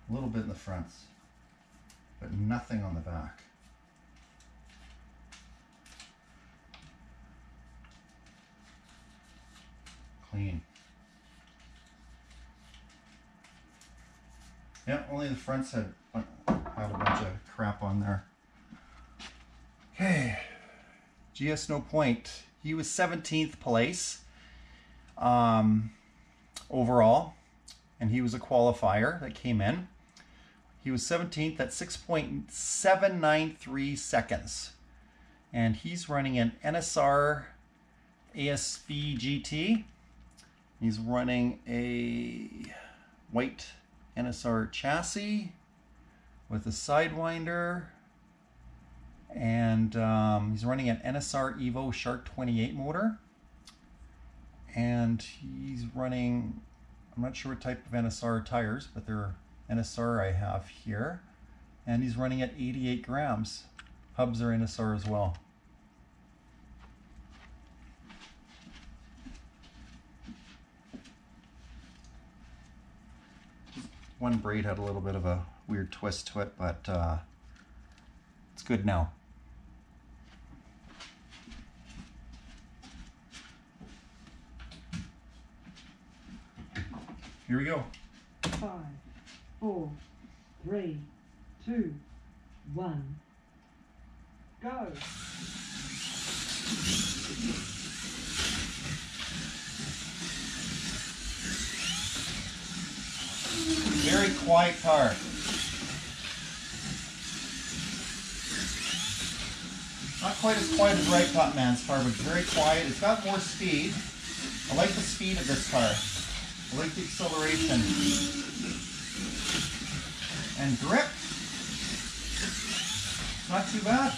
A little bit in the fronts, but nothing on the back. Clean. Yeah, only the fronts had a bunch of crap on there. Okay, GS No Point. He was 17th place overall, and he was a qualifier that came in. He was 17th at 6.793 seconds, and he's running an NSR ASV GT. He's running a white NSR chassis with a Sidewinder, and he's running an NSR Evo Shark 28 motor. and he's running, I'm not sure what type of NSR tires, but they're NSR I have here, and he's running at 88 grams. Hubs are NSR as well. One braid had a little bit of a weird twist to it, but it's good now. Here we go. 5, 4, 3, 2, 1, go. Very quiet car. Not quite as quiet as Right Top Man's car, but very quiet. It's got more speed. I like the speed of this car. I like the acceleration. And grip. Not too bad.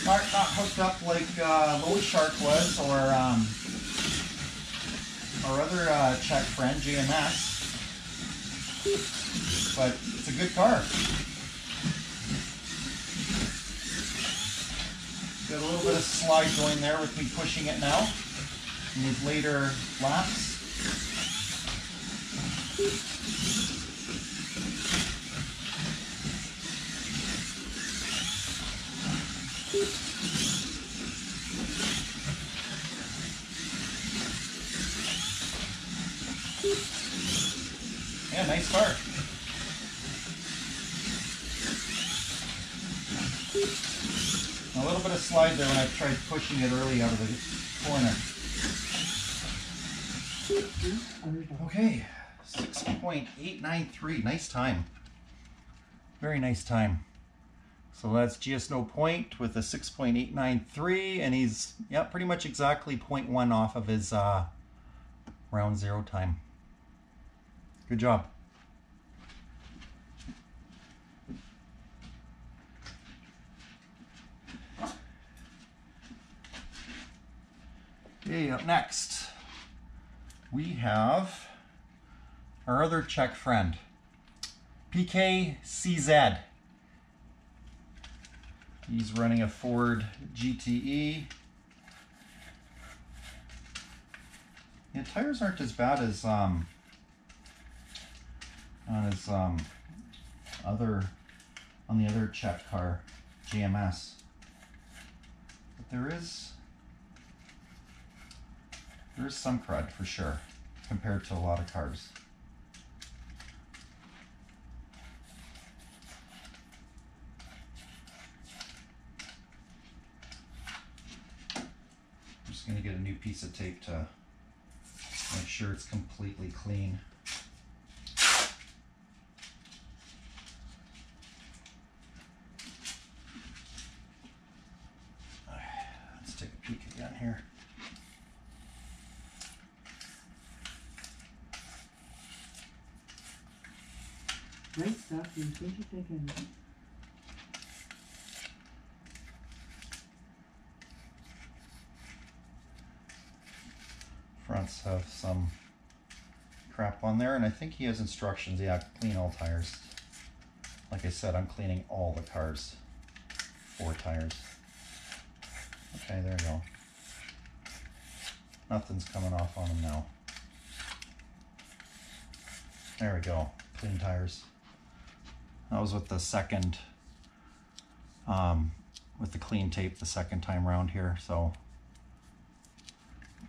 Not hooked up like Low Shark was, or our other Czech friend, GMS. But it's a good car. Got a little bit of slide going there with me pushing it now in these later laps. Yeah, nice car. A little bit of slide there when I tried pushing it early out of the corner. Okay, 6.893. Nice time. Very nice time. So that's GS No Point with a 6.893, and he's, yeah, pretty much exactly 0.1 off of his round zero time. Good job. Okay, up next, we have our other Czech friend, PKCZ. He's running a Ford GTE. Yeah, tires aren't as bad as on the other Czech car, GMS. But there is some crud for sure compared to a lot of cars. I'm just going to get a new piece of tape to make sure it's completely clean. Let's take a peek again here. Race starts in 20 seconds. Fronts have some crap on there, and I think he has instructions. Yeah, clean all tires. Like I said, I'm cleaning all the cars. 4 tires. Okay, there you go. Nothing's coming off on them now. There we go. Clean tires. That was with the second, with the clean tape the second time around here, so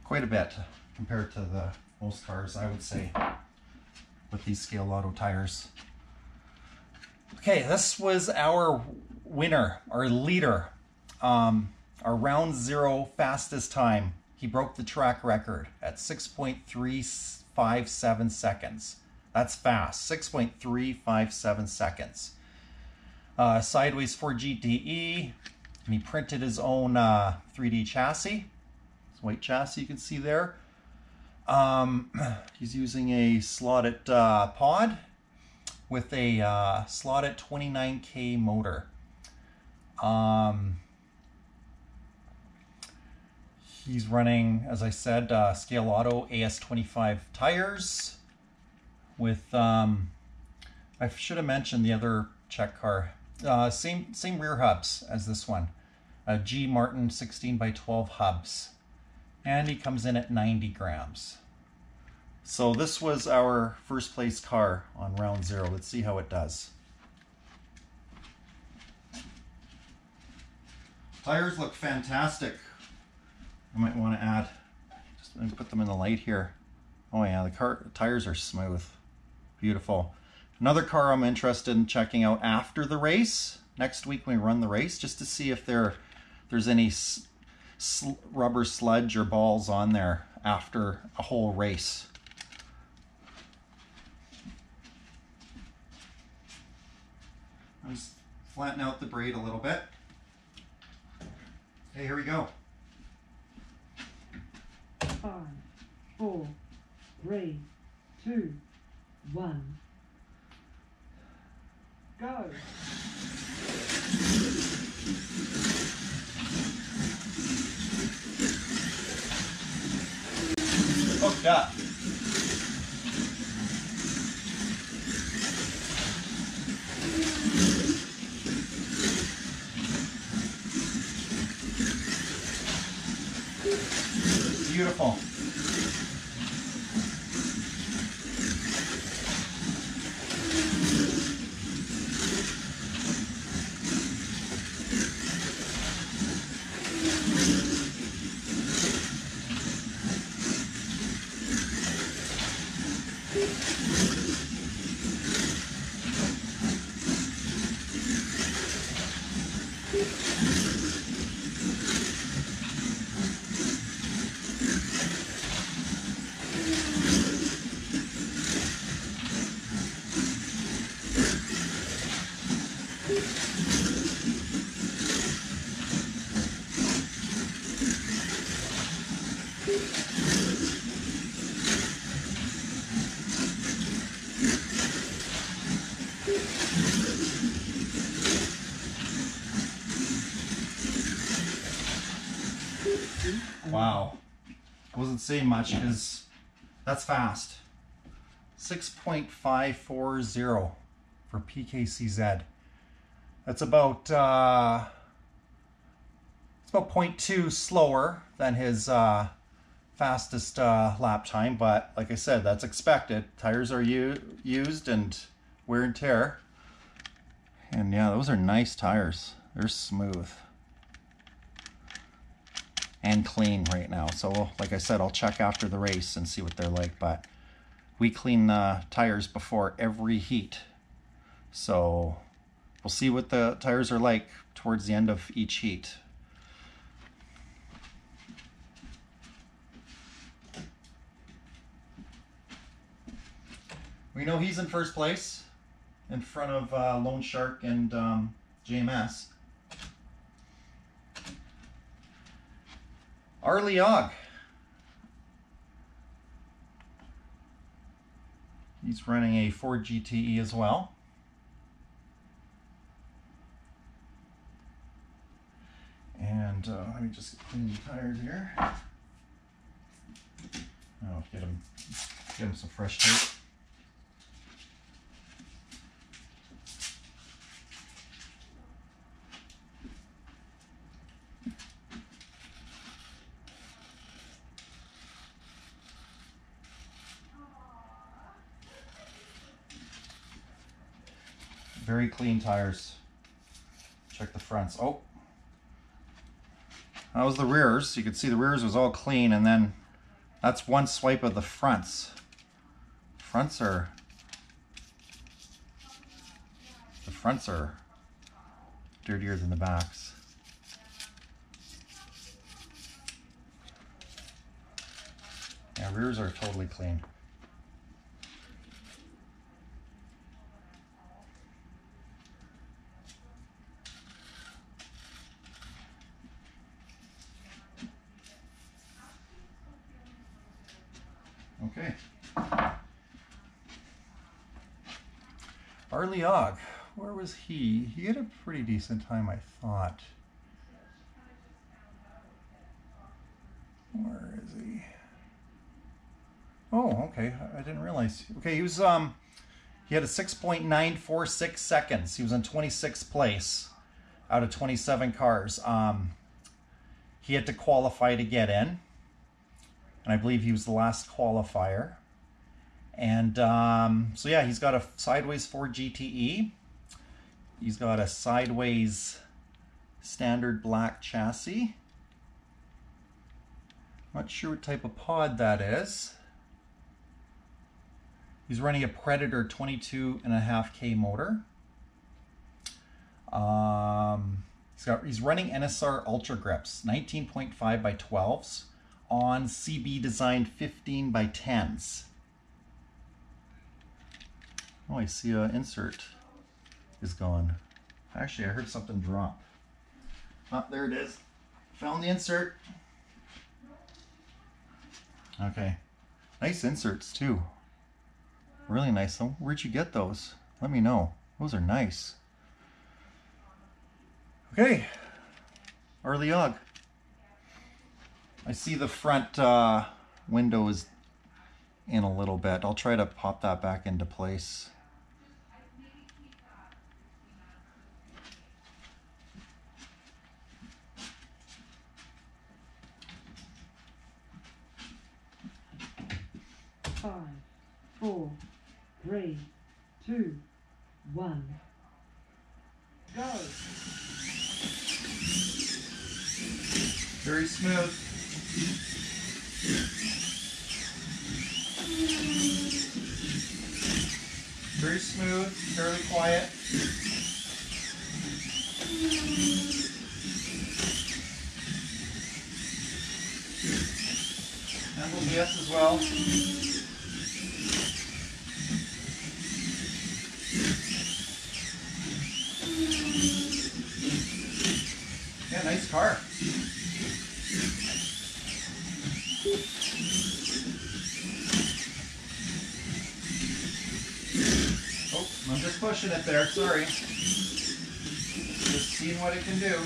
quite a bit compared to the most cars, I would say, with these Scale Auto tires. Okay, this was our winner, our leader, our round zero fastest time. He broke the track record at 6.357 seconds. That's fast, 6.357 seconds. Sideways for GTE, and he printed his own 3D chassis. This white chassis you can see there. He's using a Slot.it pod with a Slot.it 29K motor. He's running, as I said, Scale Auto AS25 tires with, I should have mentioned the other check car. Same rear hubs as this one. G Martin 16x12 hubs. And he comes in at 90 grams. So this was our first place car on round 0. Let's see how it does. Tires look fantastic. I might want to add, just put them in the light here. Oh yeah, the tires are smooth. Beautiful. Another car I'm interested in checking out after the race, next week when we run the race, just to see if there's any rubber sludge or balls on there after a whole race. I'll just flatten out the braid a little bit. Okay, here we go. 5, 4, 3, 2, 1. Go! Hooked up. Beautiful. Wow. Wasn't saying much because that's fast. 6.540 for PKCZ. That's about it's about 0.2 slower than his fastest lap time, but like I said, that's expected. Tires are used and wear and tear. And yeah, those are nice tires. They're smooth and clean right now. So like I said, I'll check after the race and see what they're like, but we clean the tires before every heat. So we'll see what the tires are like towards the end of each heat. We know he's in first place in front of Lone Shark and JMS. Arlie Og. He's running a Ford GTE as well. And let me just clean the tires here. Oh, get him some fresh tape. Very clean tires. Check the fronts. Oh, that was the rears. You could see the rears was all clean, and then that's one swipe of the fronts. The fronts are dirtier than the backs. Yeah, rears are totally clean. Okay. Arlie Og, where was he? He had a pretty decent time, I thought. Where is he? Oh, okay. I didn't realize. Okay, he was he had a 6.946 seconds. He was in 26th place out of 27 cars. He had to qualify to get in, and I believe he was the last qualifier. And so yeah, he's got a sideways Ford GTE. He's got a sideways standard black chassis. Not sure what type of pod that is. He's running a Predator 22.5K motor. He's running NSR Ultra Grips, 19.5 by 12s on CB designed 15 by 10s. Oh, I see an insert is gone. Actually, I heard something drop. Oh, there it is. Found the insert. Okay. Nice inserts too. Really nice. Where'd you get those? Let me know. Those are nice. Okay. Early Og. I see the front window is in a little bit. I'll try to pop that back into place. Five, 4, 3, 2, 1. Go! Very smooth. Very smooth, fairly quiet. Handle BS as well. Yeah, nice car. Oh, I'm just pushing it there, sorry. Just seeing what it can do.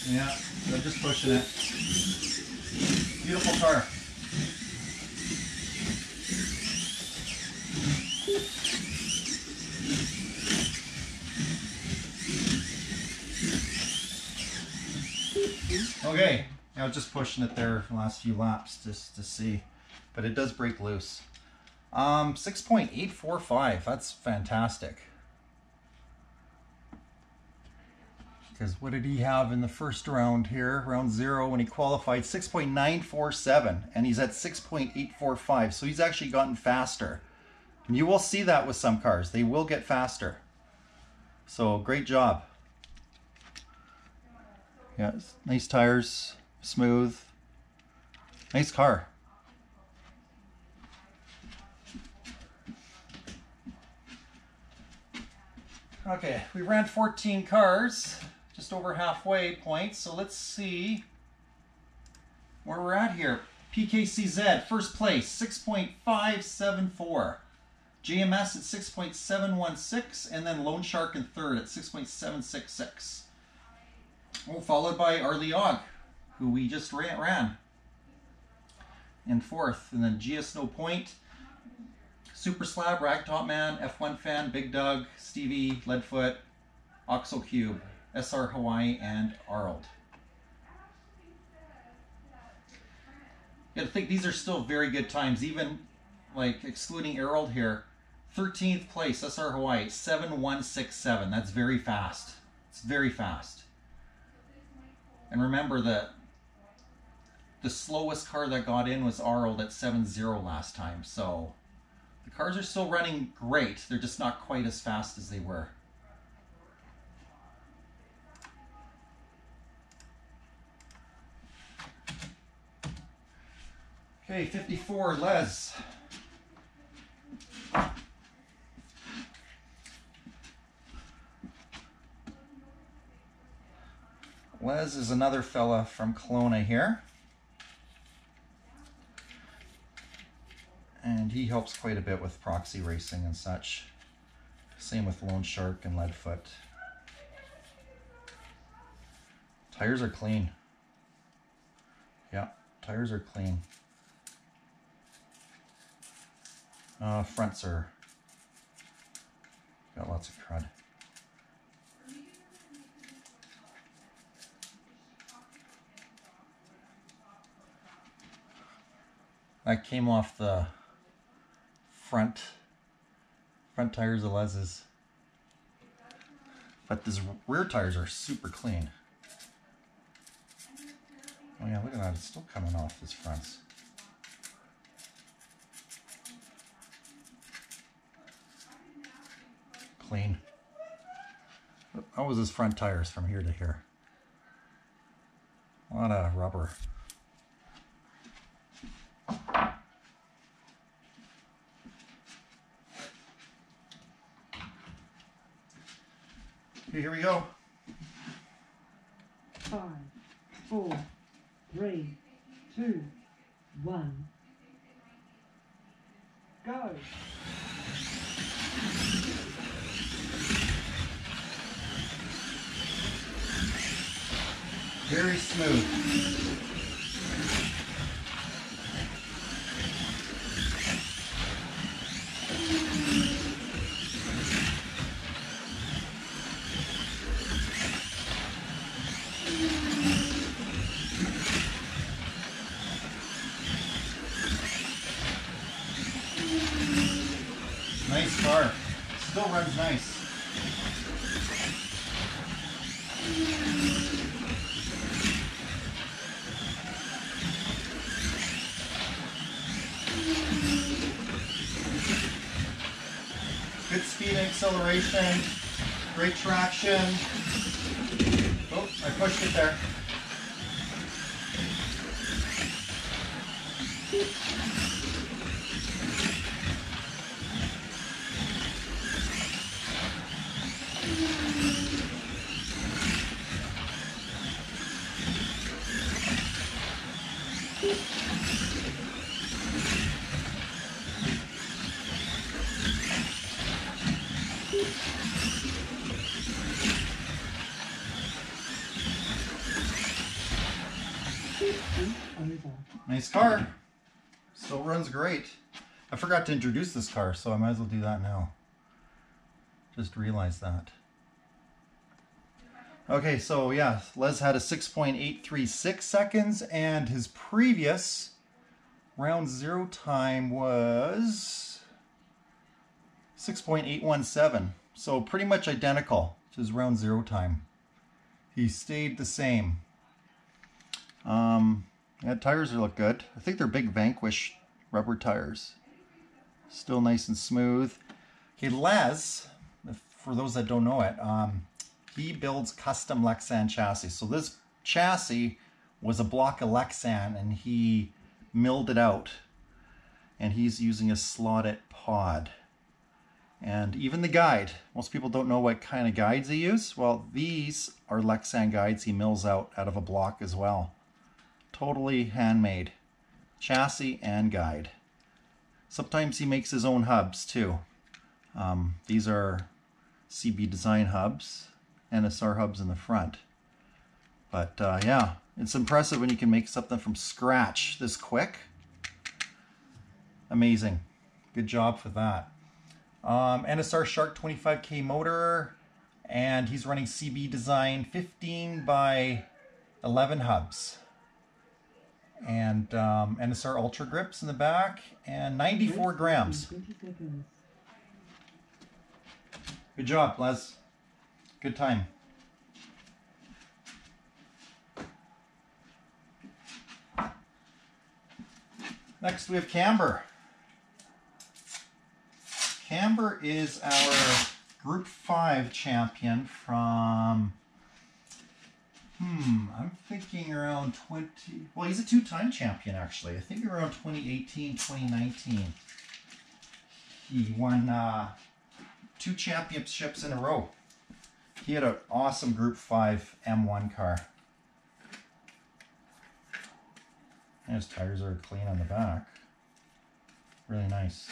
Yeah, I'm just pushing it. Beautiful car. Okay, I was just pushing it there for the last few laps just to see, but it does break loose. 6.845, that's fantastic. Because what did he have in the first round here, round 0, when he qualified? 6.947, and he's at 6.845, so he's actually gotten faster. And you will see that with some cars. They will get faster. So, great job. Yeah, nice tires, smooth. Nice car. Okay, we ran 14 cars. Just over halfway point, so let's see where we're at here. PKCZ, first place, 6.574. JMS at 6.716, and then Lone Shark in third at 6.766. Oh, followed by Arlie Og, who we just ran in fourth. And then GS No Point, Super Slab, Ragtop Man, F1 Fan, Big Doug, Stevie, Leadfoot, Oxo Cube, SR Hawaii, and Arnold. You gotta think these are still very good times, even like excluding Arnold here. 13th place, SR Hawaii, 7.167. That's very fast. It's very fast. And remember that the slowest car that got in was Arnold at 7.0 last time. So the cars are still running great. They're just not quite as fast as they were. Okay, 54, Les. Les is another fella from Kelowna here. And he helps quite a bit with proxy racing and such. Same with Lone Shark and Leadfoot. Tires are clean. Yeah, tires are clean. Fronts are got lots of crud. That came off the front tires of Les's. But these rear tires are super clean. Oh yeah, look at that, it's still coming off his fronts. Clean. How was his front tires from here to here? A lot of rubber. Okay, here we go. 5, 4, 3, 2, 1. Go! Very smooth. Nice car. Still runs nice. Good speed and acceleration. Great traction. Oh, I pushed it there. Nice car. Still runs great. I forgot to introduce this car, so I might as well do that now. Just realized that. Okay, so yeah, Les had a 6.836 seconds, and his previous round zero time was 6.817. So pretty much identical to his round zero time. He stayed the same. Yeah, tires look good. I think they're big Vanquish rubber tires. Still nice and smooth. Okay, Les, for those that don't know it, he builds custom Lexan chassis. So this chassis was a block of Lexan and he milled it out. And he's using a Slot.it pod. And even the guide, most people don't know what kind of guides he uses. Well, these are Lexan guides he mills out of a block as well. Totally handmade. Chassis and guide. Sometimes he makes his own hubs too. These are CB design hubs, NSR hubs in the front. But yeah, it's impressive when you can make something from scratch this quick. Amazing. Good job for that. NSR Shark 25K motor, and he's running CB design 15 by 11 hubs. And NSR Ultra grips in the back, and 94 grams. Good job, Les. Good time. Next we have Camber. Camber is our Group 5 champion from, I'm thinking around 20, well, he's a two-time champion actually. I think around 2018, 2019. He won 2 championships in a row. He had an awesome Group 5 M1 car. And his tires are clean on the back. Really nice.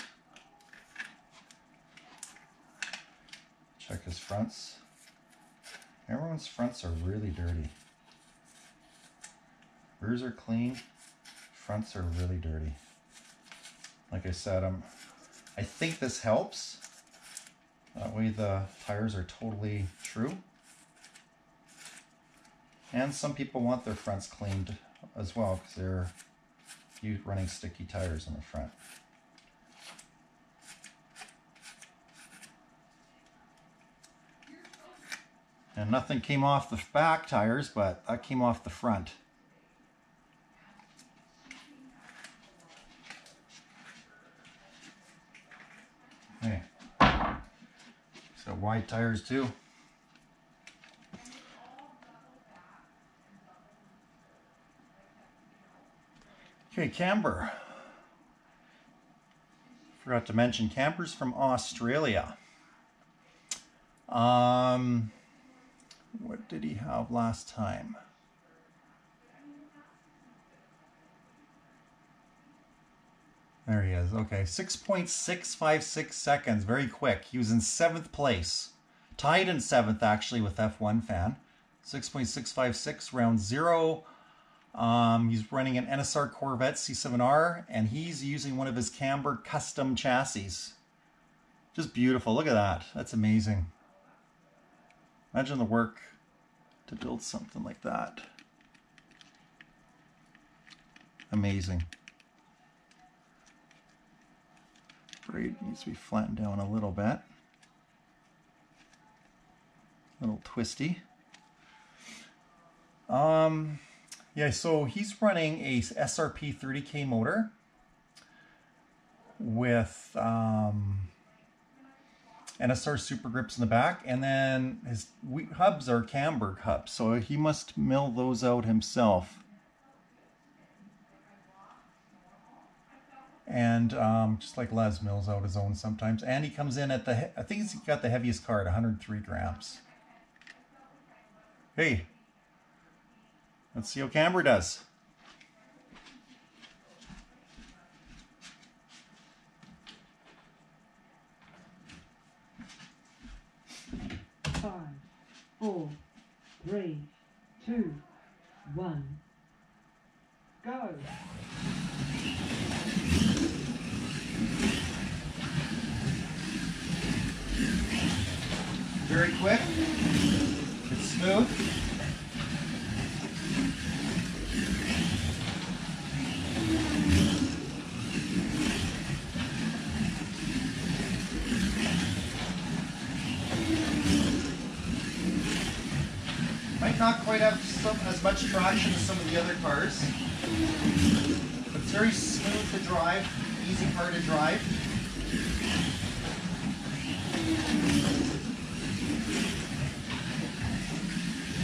Check his fronts. Everyone's fronts are really dirty. Rears are clean. Fronts are really dirty. Like I said, I think this helps. That way the tires are totally true. And some people want their fronts cleaned as well because they're running sticky tires on the front. And nothing came off the back tires, but that came off the front. Okay. So wide tires too. Okay, camber. Forgot to mention camber's from Australia. What did he have last time? There he is. Okay, 6.656 seconds. Very quick. He was in 7th place. Tied in 7th, actually, with F1 fan. 6.656, round 0. He's running an NSR Corvette C7R, and he's using one of his camber custom chassis. Just beautiful. Look at that. That's amazing. Imagine the work to build something like that. Amazing. Braid needs to be flattened down a little bit. A little twisty. Yeah, so he's running a SRP 30K motor with NSR super grips in the back, and then his hubs are camber hubs, so he must mill those out himself. And just like Les mills out his own sometimes. And he comes in at the, I think he's got the heaviest car at 103 grams. Hey, let's see how camber does. Five, 4, 3, 2, 1, go! Very quick. It's smooth. Might not quite have as much traction as some of the other cars, but it's very smooth to drive, easy car to drive.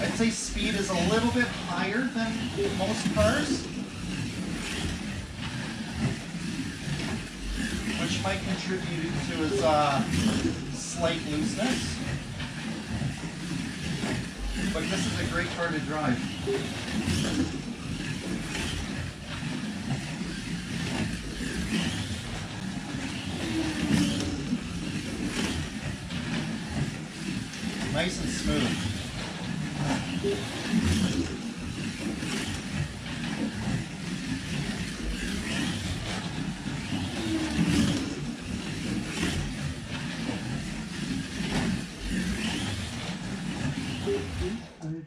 I'd say speed is a little bit higher than most cars, which might contribute to his slight looseness. But this is a great car to drive. Nice and smooth.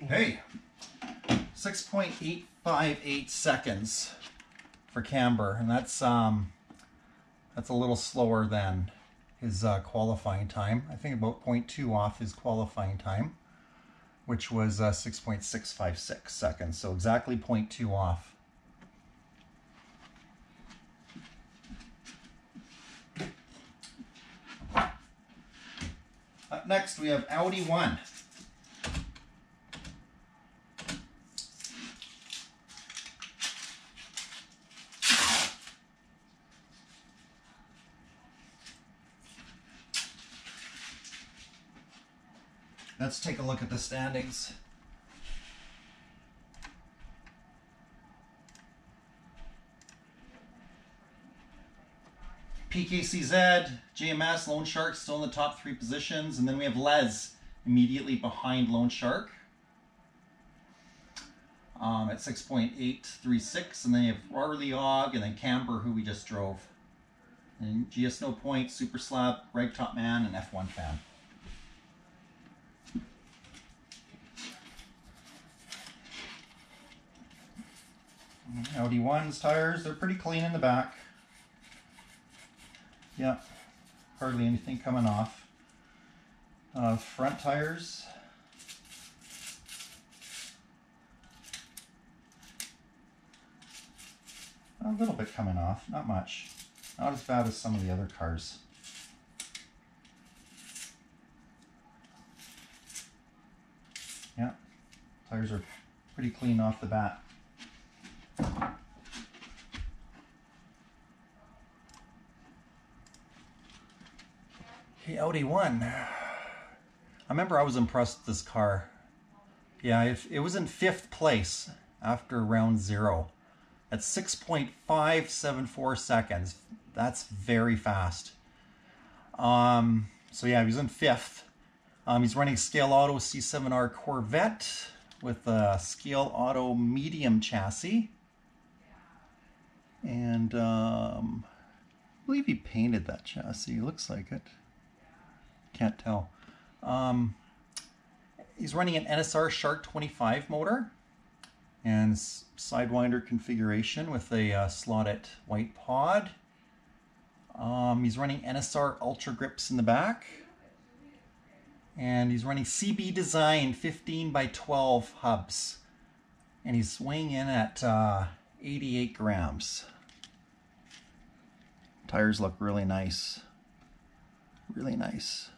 Hey, 6.858 seconds for camber, and that's a little slower than his qualifying time. I think about 0.2 off his qualifying time, which was 6.656 seconds, so exactly 0.2 off. Up next, we have Audi 1. Let's take a look at the standings. PKCZ, JMS, Lone Shark still in the top 3 positions, and then we have Les immediately behind Lone Shark at 6.836, and then you have Rarley Og, and then Camber, who we just drove. And GS No Point, Super Slab, Ragtop Man, and F1 Fan. Audi 1's tires, they're pretty clean in the back. Yeah, hardly anything coming off. Front tires. A little bit coming off, not much. Not as bad as some of the other cars. Yeah, tires are pretty clean off the bat. Okay, Audi 1. I remember I was impressed with this car. Yeah, it was in 5th place after round 0 at 6.574 seconds. That's very fast. So yeah, he was in 5th. He's running Scale Auto C7R Corvette with a Scale Auto medium chassis. And I believe he painted that chassis. Looks like it. Can't tell. He's running an NSR Shark 25 motor and Sidewinder configuration with a Slot.it white pod. He's running NSR Ultra Grips in the back. And he's running CB Design 15 by 12 hubs. And he's weighing in at 88 grams. Tires look really nice. Really nice.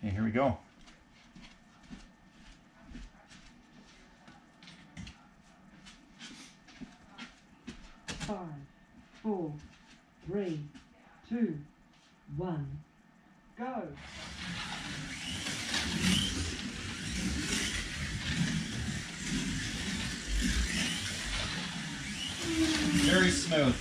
Okay, here we go. Five, 4, 3, 2, 1, go! Very smooth.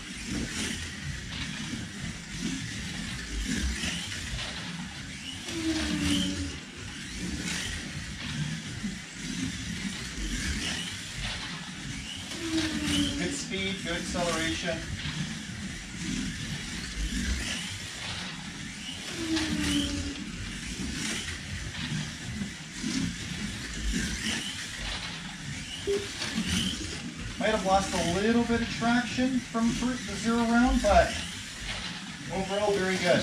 Good speed, good acceleration. Might have lost a little bit of traction from the 0 round, but overall very good.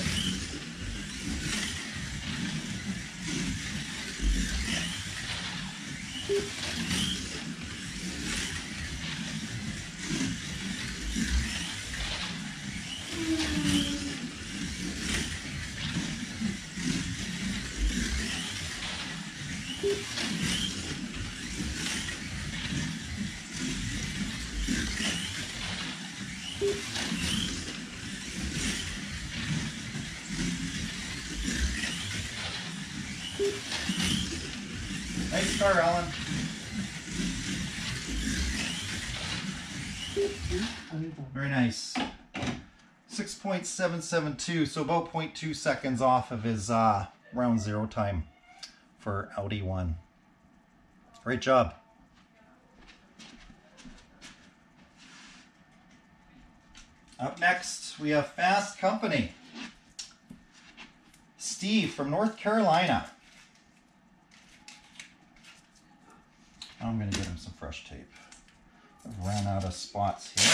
Nice car, Alan. Very nice. 6.772, so about 0.2 seconds off of his round 0 time for Audi 1. Great job. Up next, we have Fast Company. Steve from North Carolina. I'm going to get him some fresh tape. I've ran out of spots here.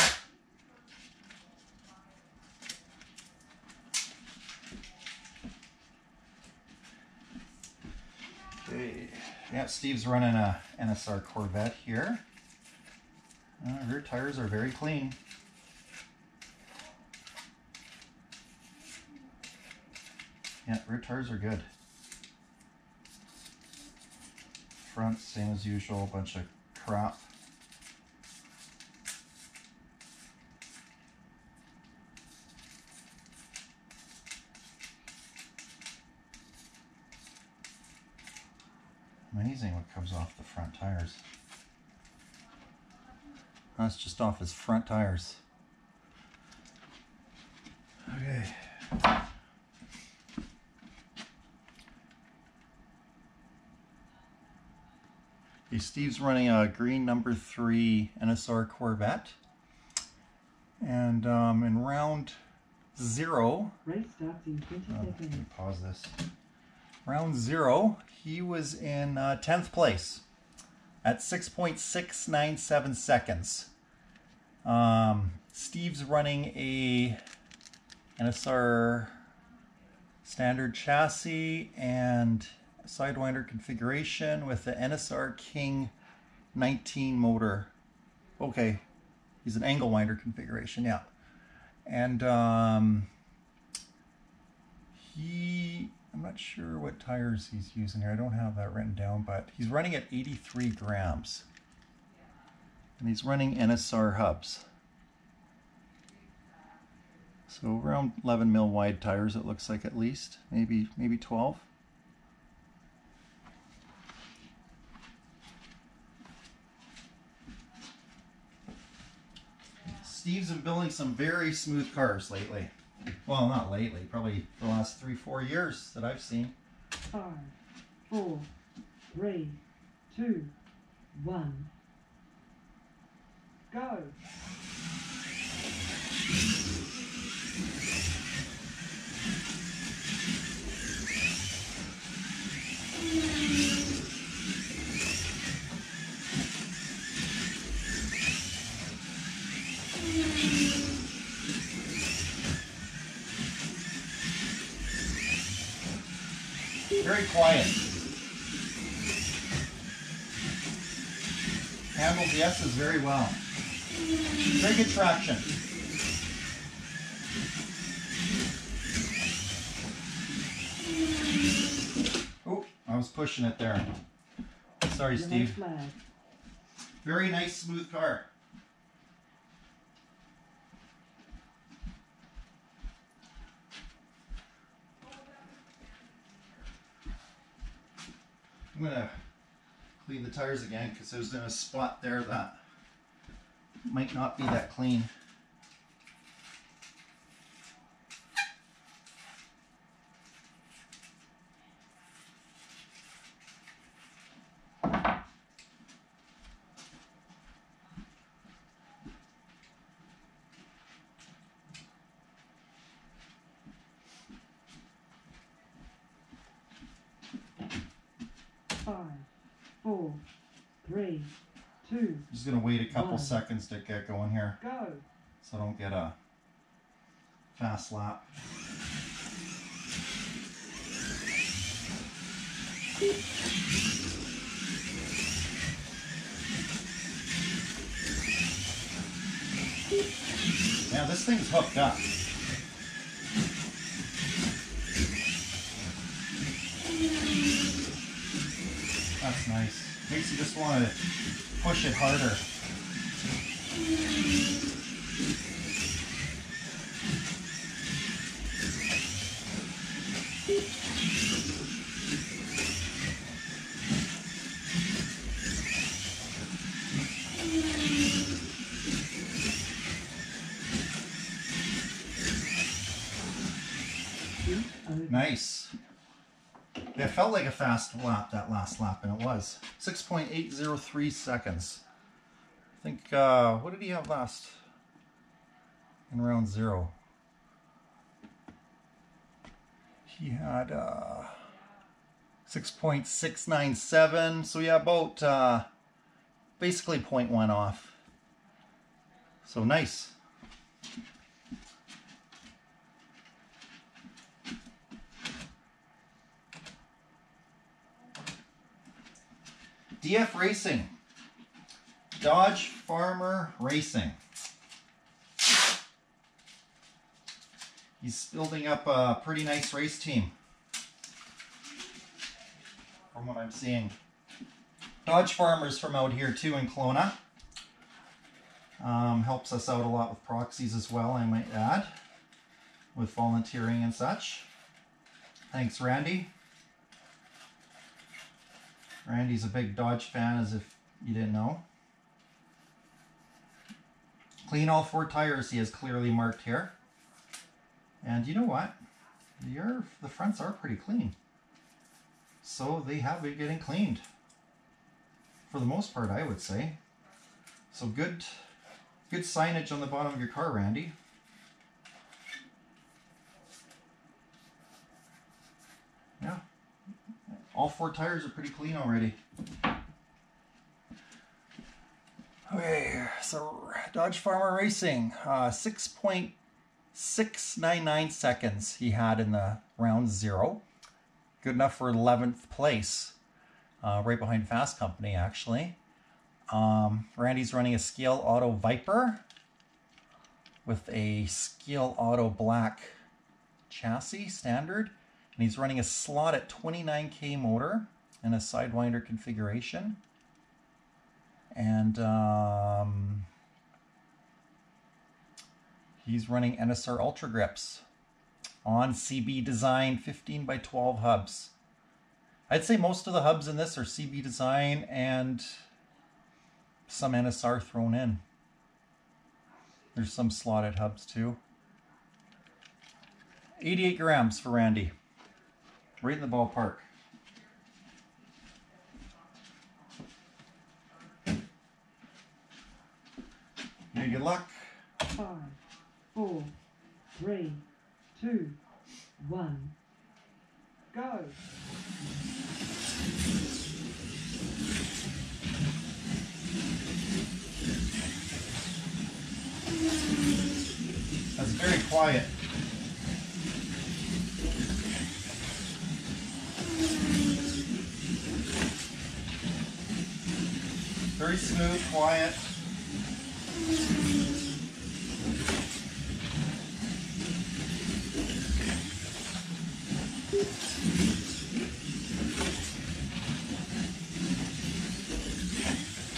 Okay, yeah, Steve's running a NSR Corvette here. Rear tires are very clean. Yeah, rear tires are good. Front, same as usual, bunch of crap. Amazing what comes off the front tires. That's just off his front tires. Okay. Okay, Steve's running a green number 3 NSR Corvette. And in round 0... Race starts in 20 seconds. Let me pause this. Round 0, he was in 10th place at 6.697 seconds. Steve's running a NSR standard chassis and Sidewinder configuration with the NSR King 19 motor. Okay, he's an angle winder configuration, yeah. And I'm not sure what tires he's using here. I don't have that written down, but he's running at 83 grams. And he's running NSR hubs. So around 11 mil wide tires, it looks like, at least. Maybe 12. Steve's been building some very smooth cars lately. Well, not lately, probably the last 3-4 years that I've seen. 5, 4, 3, 2, 1. Go! Very quiet. Handles the S's very well. Very good traction. Oh, I was pushing it there. Sorry, Steve. Flag. Very nice, smooth car. I'm going to clean the tires again because there's a spot there that might not be that clean. Just going to wait a couple seconds to get going here. Go. So I don't get a fast lap. Now this thing's hooked up. That's nice. Makes you just want to push it harder. Nice. It felt like a fast lap, that last lap, and it was. 6.803 seconds. I think, what did he have last in round 0? He had 6.697, so yeah, about basically 0.1 off. So nice. DF Racing, Dodge Farmer Racing. He's building up a pretty nice race team, from what I'm seeing. Dodge Farmer's from out here too in Kelowna. Helps us out a lot with proxies as well, I might add, with volunteering and such. Thanks, Randy. Randy's a big Dodge fan, as if you didn't know. Clean all 4 tires, he has clearly marked here. And you know what? The fronts are pretty clean. So they have been getting cleaned. For the most part, I would say. So good signage on the bottom of your car, Randy. Yeah. All 4 tires are pretty clean already. Okay, so Dodge Farmer Racing, 6.699 seconds he had in the round 0. Good enough for 11th place, right behind Fast Company actually. Randy's running a Scale Auto Viper with a Scale Auto Black chassis standard, and he's running a slot at 29K motor and a Sidewinder configuration. And he's running NSR Ultra Grips on CB Design 15x12 hubs. I'd say most of the hubs in this are CB Design and some NSR thrown in. There's some slotted hubs too. 88 grams for Randy. Right in the ballpark. Yeah, good luck. 5, 4, 3, 2, 1, go. That's very quiet. Very smooth, quiet.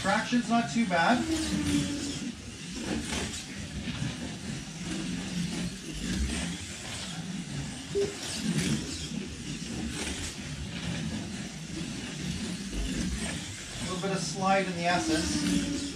Traction's not too bad. A little bit of slide in the S's.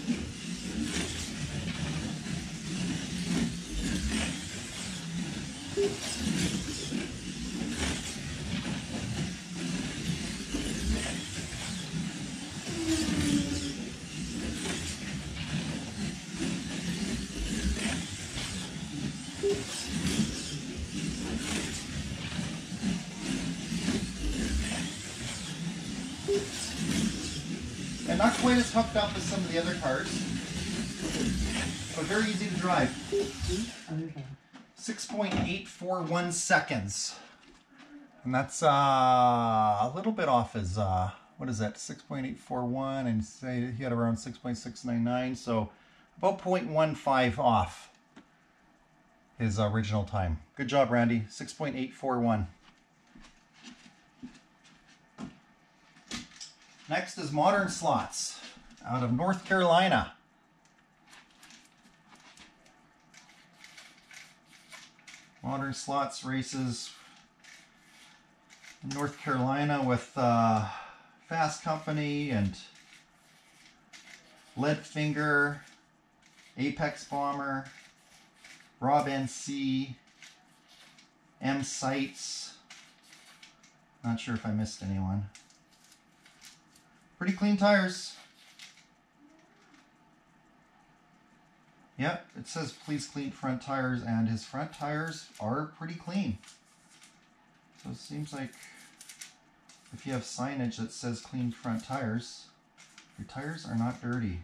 And not quite as hooked up as some of the other cars, but very easy to drive. 6.841 seconds. And that's a little bit off his, what is that, 6.841, and say he had around 6.699, so about 0.15 off his original time. Good job, Randy. 6.841. Next is Modern Slots out of North Carolina. Modern Slots races in North Carolina with Fast Company and Leadfinger, Apex Bomber, Rob NC, M Sights. Not sure if I missed anyone. Pretty clean tires. Yep, it says please clean front tires, and his front tires are pretty clean. So it seems like if you have signage that says clean front tires, your tires are not dirty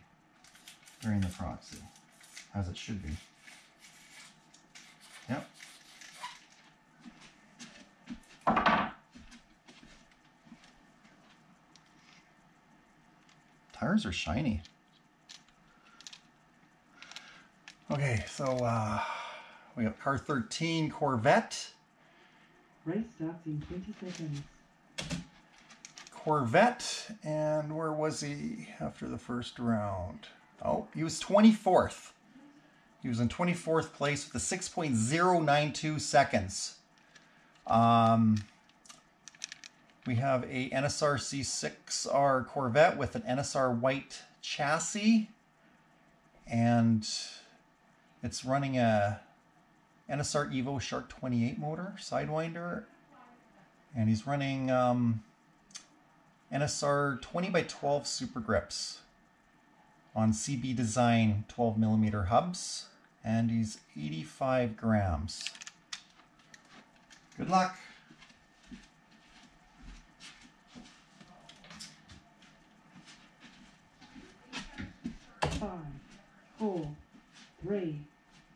during the proxy, as it should be. Yep. Tires are shiny. Okay, so we got car 13, Corvette. Race starts in 20 seconds. Corvette, and where was he after the first round? Oh, he was 24th. He was in 24th place with a 6.092 seconds. We have a NSR C6R Corvette with an NSR white chassis, and It's running a NSR Evo Shark 28 motor, Sidewinder, and he's running NSR 20x12 Super Grips on CB Design 12mm hubs, and he's 85 grams. Good luck. 5, 4, 3,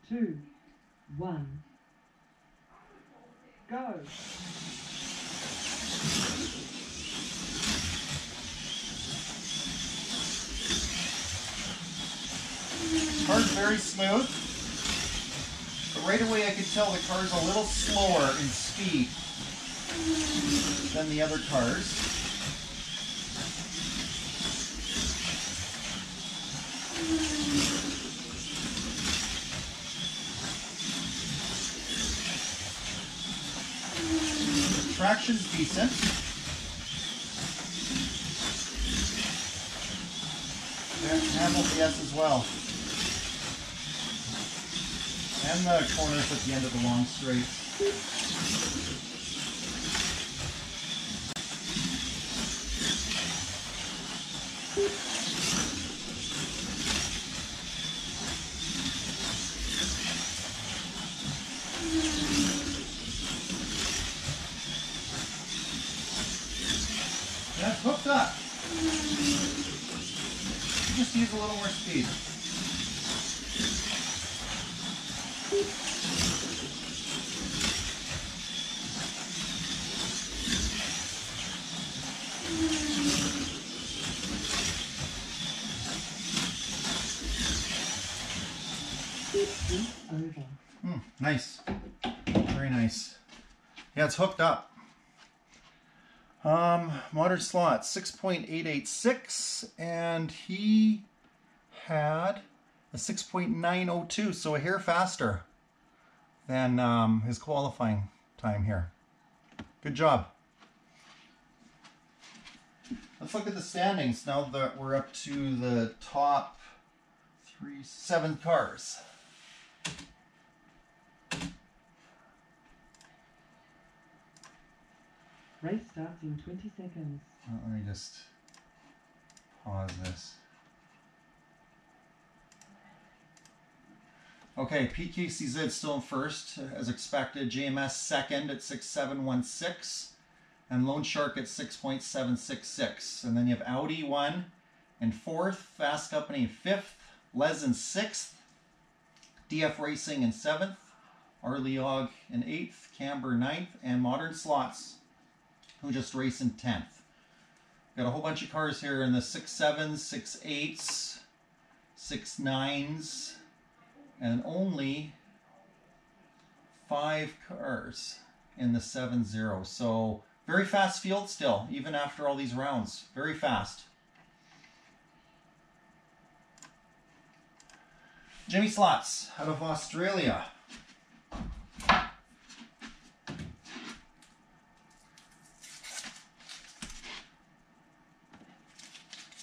2, 1. Go! Car's very smooth, but right away I could tell the car's a little slower in speed than the other cars. Traction's decent. Handles the S as well. And the corners at the end of the long straight. That's hooked up. Just use a little more speed. Nice. Very nice. Yeah, it's hooked up. Modern slot 6.886, and he had a 6.902, so a hair faster than his qualifying time here. Good job. Let's look at the standings now that we're up to the top 7 cars. Race starts in 20 seconds. Let me just pause this. Okay, PKCZ still in first, as expected. JMS second at 6.716, and Lone Shark at 6.766. And then you have Audi 1 and 4th, Fast Company 5th, Les in 6th, DF Racing in 7th, Arleog in 8th, Camber 9th, and Modern Slots, who just raced in 10th. Got a whole bunch of cars here in the 6.7s, 6.8s, 6.9s, and only 5 cars in the 7.0. So very fast field still, even after all these rounds. Very fast. Jimmy Slots out of Australia.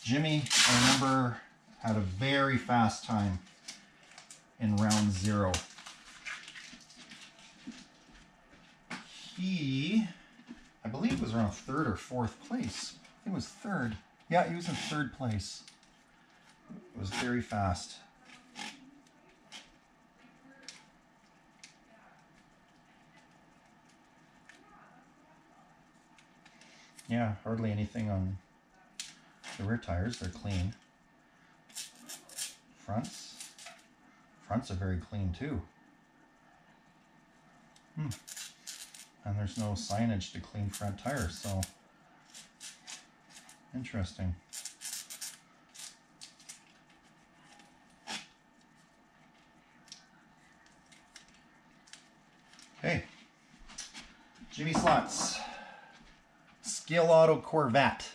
Jimmy, I remember, had a very fast time in round 0. He, I believe, was around 3rd or 4th place. I think it was 3rd. Yeah, he was in 3rd place. It was very fast. Yeah, hardly anything on the rear tires. They're clean. Fronts are very clean too. And there's no signage to clean front tires, so interesting. Okay, Jimmy Slots, Scale Auto Corvette.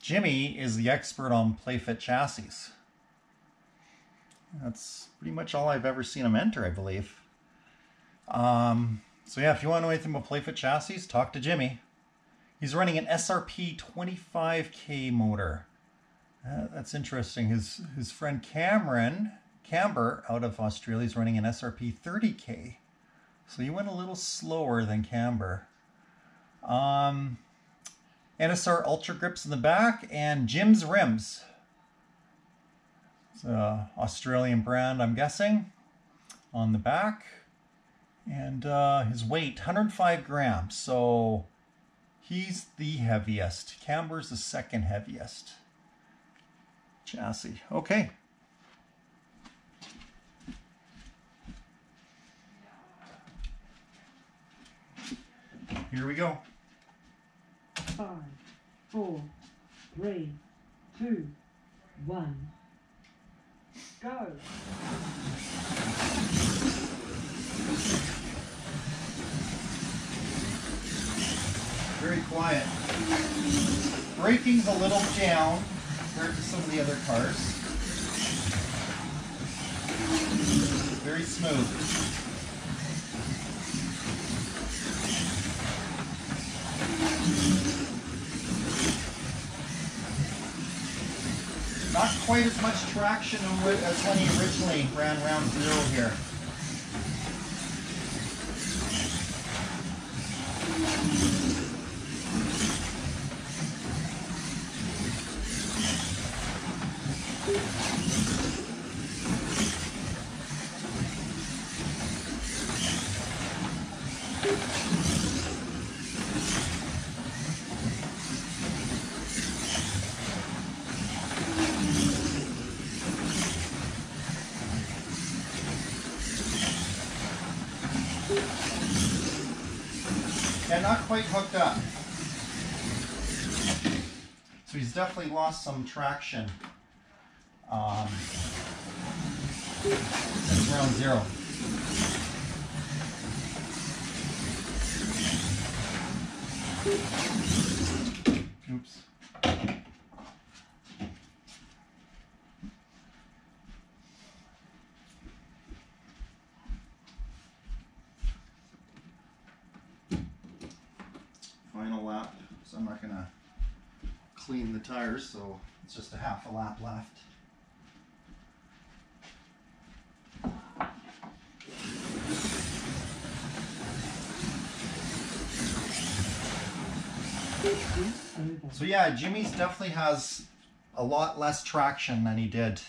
Jimmy is the expert on playfit chassis. That's pretty much all I've ever seen him enter, I believe. So yeah, if you want to know anything about playfit chassis, talk to Jimmy. He's running an SRP 25K motor That's interesting. His friend Camber out of Australia is running an SRP 30K. So he went a little slower than Camber. NSR Ultra Grips in the back and Jim's Rims. It's an Australian brand, I'm guessing, on the back. And his weight, 105 grams. So he's the heaviest. Camber's the second heaviest chassis. Okay. Here we go. 5, 4, 3, 2, 1. Go. Very quiet. Braking's a little down compared to some of the other cars. Very smooth. Not quite as much traction as when he originally ran round 0 here. And not quite hooked up. So he's definitely lost some traction since round 0. Oops. Final lap, so I'm not going to clean the tires, so it's just a half a lap left. So yeah, Jimmy's definitely has a lot less traction than he did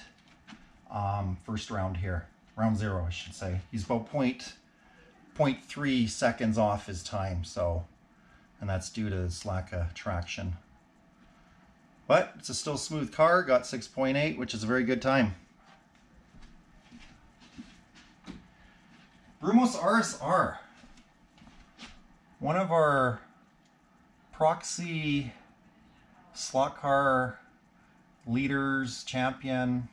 first round here. Round 0, I should say. He's about 0.3 seconds off his time, so, and that's due to his lack of traction. But it's a still smooth car, got 6.8, which is a very good time. Brumos RSR, one of our proxy slot car leaders, champion,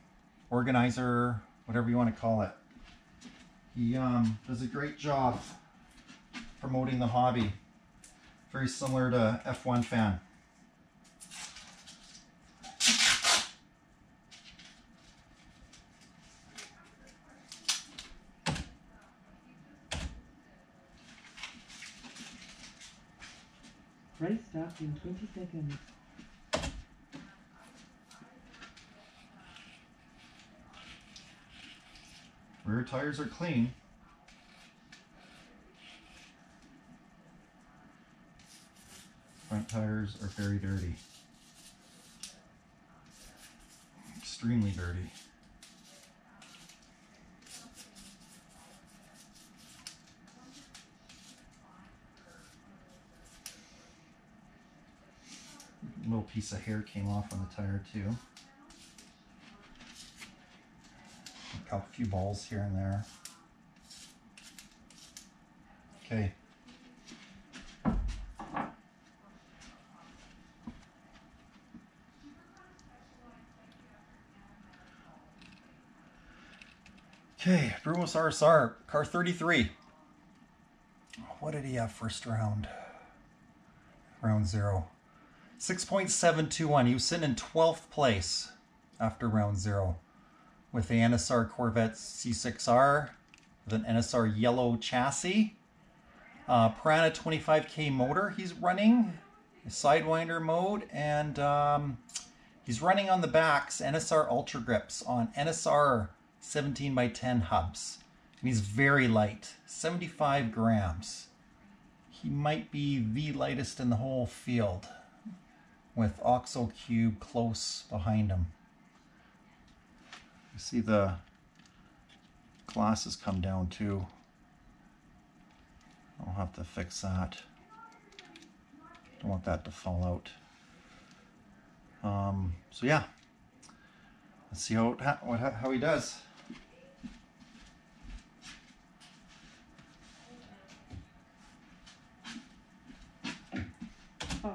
organizer, whatever you want to call it. He does a great job promoting the hobby. Very similar to F1 fan. Race starts in 20 seconds. Rear tires are clean. Front tires are very dirty. Extremely dirty. A little piece of hair came off on the tire too. Got a few balls here and there. Okay. Okay, Brumos RSR, car 33. What did he have first round? Round 0. 6.721. He was sitting in 12th place after round 0 with the NSR Corvette C6R with an NSR yellow chassis. Piranha 25K motor he's running, Sidewinder mode, and He's running on the backs NSR Ultra Grips on NSR 17x10 hubs. And he's very light, 75 grams. He might be the lightest in the whole field, with Oxo Cube close behind him. You see the glasses come down too. I'll have to fix that. Don't want that to fall out. So yeah, let's see how he does. Five,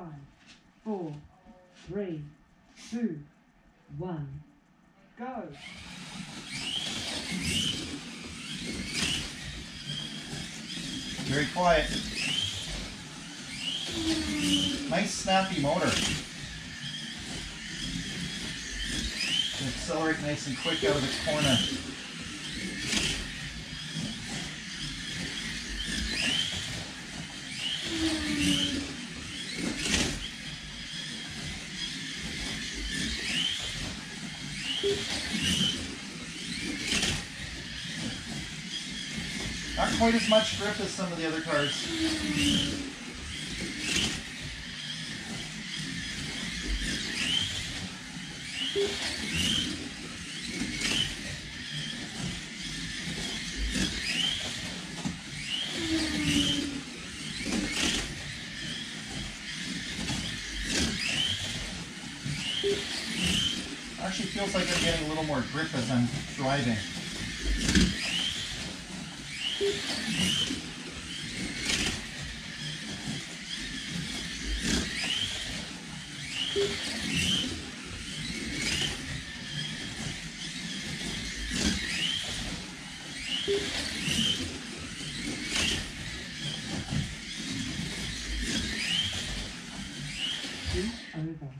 4, 3, 2, 1, go. Very quiet. Nice snappy motor. Can accelerate nice and quick out of the corner. Not quite as much grip as some of the other cars. Actually feels like I'm getting a little more grip as I'm driving.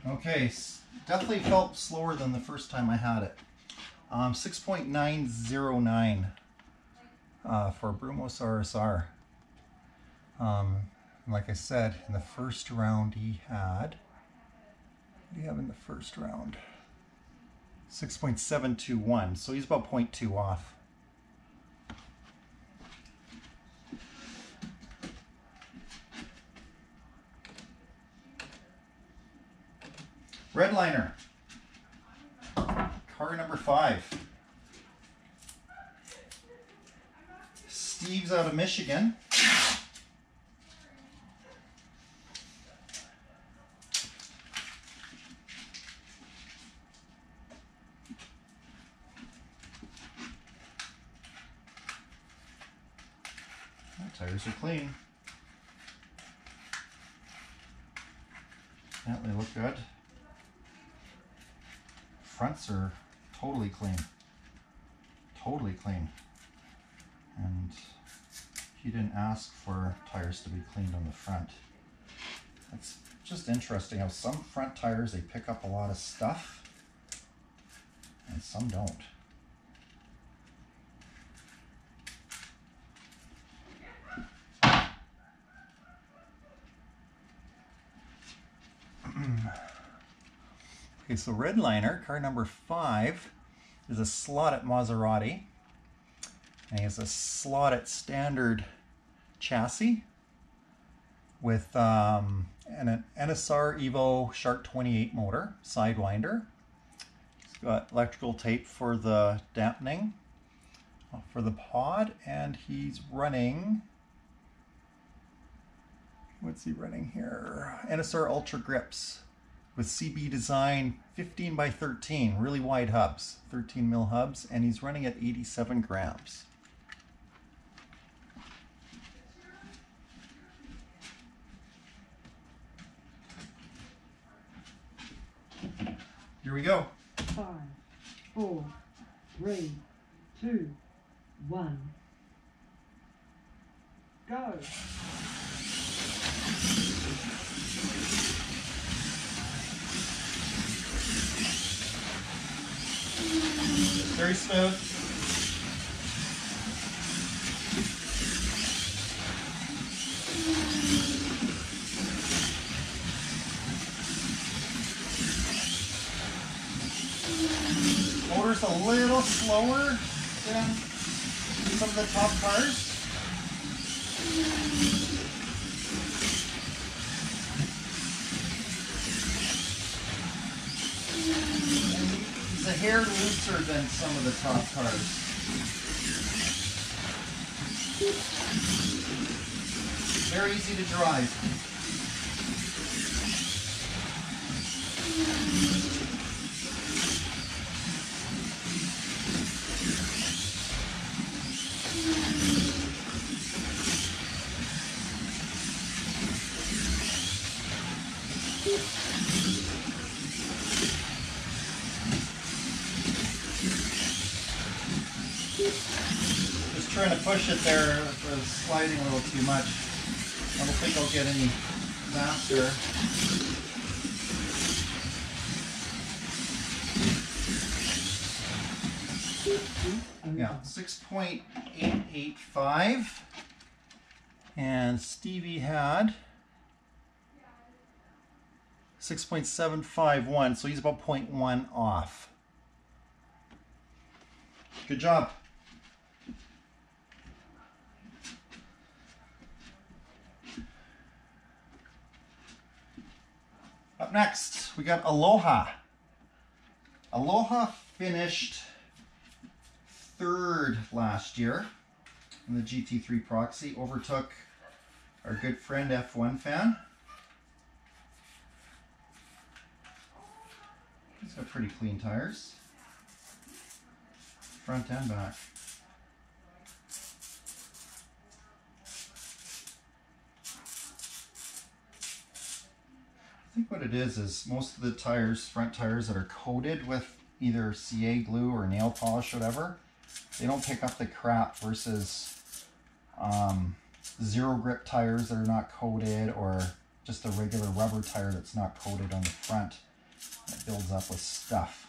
Okay, definitely felt slower than the first time I had it. 6.909 for Brumos RSR. Like I said, in the first round he had, what do you have in the first round? 6.721, so he's about 0.2 off. Redliner, car number 5. Steve's out of Michigan. Tires are clean. Yeah, they look good. Fronts are totally clean. Totally clean. And he didn't ask for tires to be cleaned on the front. It's just interesting how some front tires, they pick up a lot of stuff and some don't. Okay, so Redliner, car number 5, is a Slot.it Maserati. And he has a Slot.it standard chassis with an NSR Evo Shark 28 motor, Sidewinder. He's got electrical tape for the dampening for the pod, and he's running, what's he running here? NSR Ultra Grips with CB Design 15x13, really wide hubs, 13 mil hubs, and he's running at 87 grams. Here we go. 5, 4, 3, 2, 1, go. Very smooth. Motor's a little slower than some of the top cars. He's a hair looser than some of the top cars. Very easy to drive. Just trying to push it there, it was sliding a little too much. I don't think I'll get any faster. Yeah, 6.885. And Stevie had 6.751, so he's about 0.1 off. Good job. Up next, we got Aloha. Aloha finished third last year in the GT3 Proxy, overtook our good friend F1 fan. He's got pretty clean tires, front and back. I think what it is most of the tires, front tires that are coated with either CA glue or nail polish, whatever, they don't pick up the crap versus zero grip tires that are not coated, or just a regular rubber tire that's not coated on the front that builds up with stuff.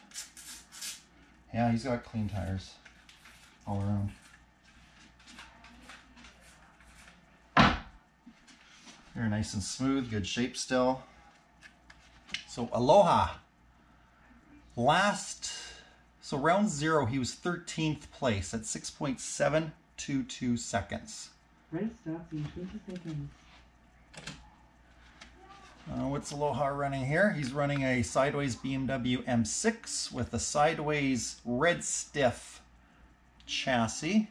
Yeah, he's got clean tires all around. They're nice and smooth, good shape still. So Aloha, so round 0, he was 13th place at 6.722 seconds. Race starts in 20 seconds. What's Aloha running here? He's running a sideways BMW M6 with a sideways red stiff chassis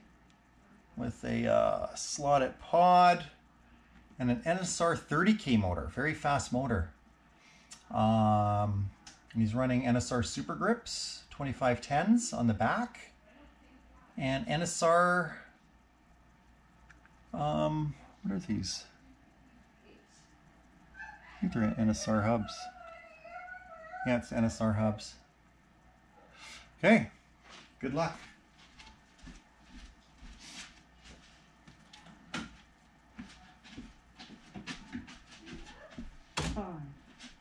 with a Slot.it pod and an NSR 30K motor, very fast motor. He's running NSR Super Grips 2510s on the back, and NSR, what are these? I think they're NSR hubs. Yeah, it's NSR hubs. Okay, good luck. Five,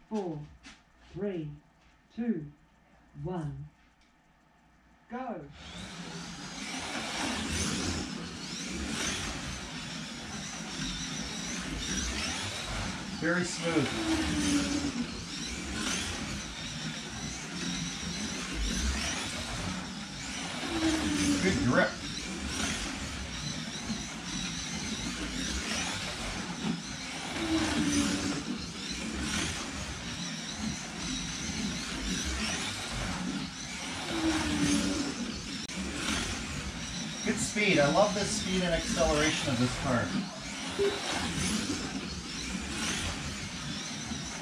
4, 3, 2, 1, go! Very smooth. Good grip. Good speed. I love the speed and acceleration of this car.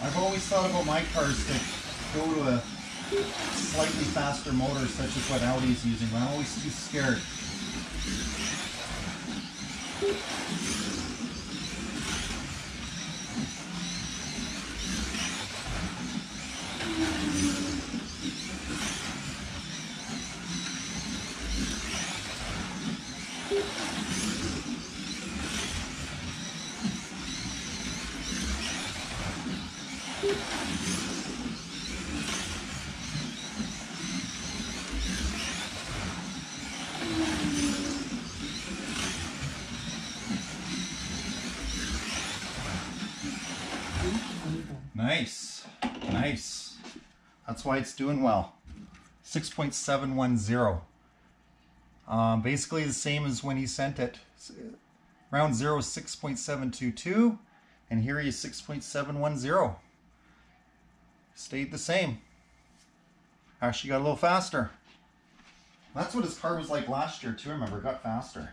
I've always thought about my cars to go to a slightly faster motor, such as what Audi's using, but I'm always too scared. Nice, nice. That's why it's doing well. 6.710. Basically the same as when he sent it. Round 0 is 6.722, and here he is 6.710. Stayed the same. Actually got a little faster. That's what his car was like last year too, remember, it got faster.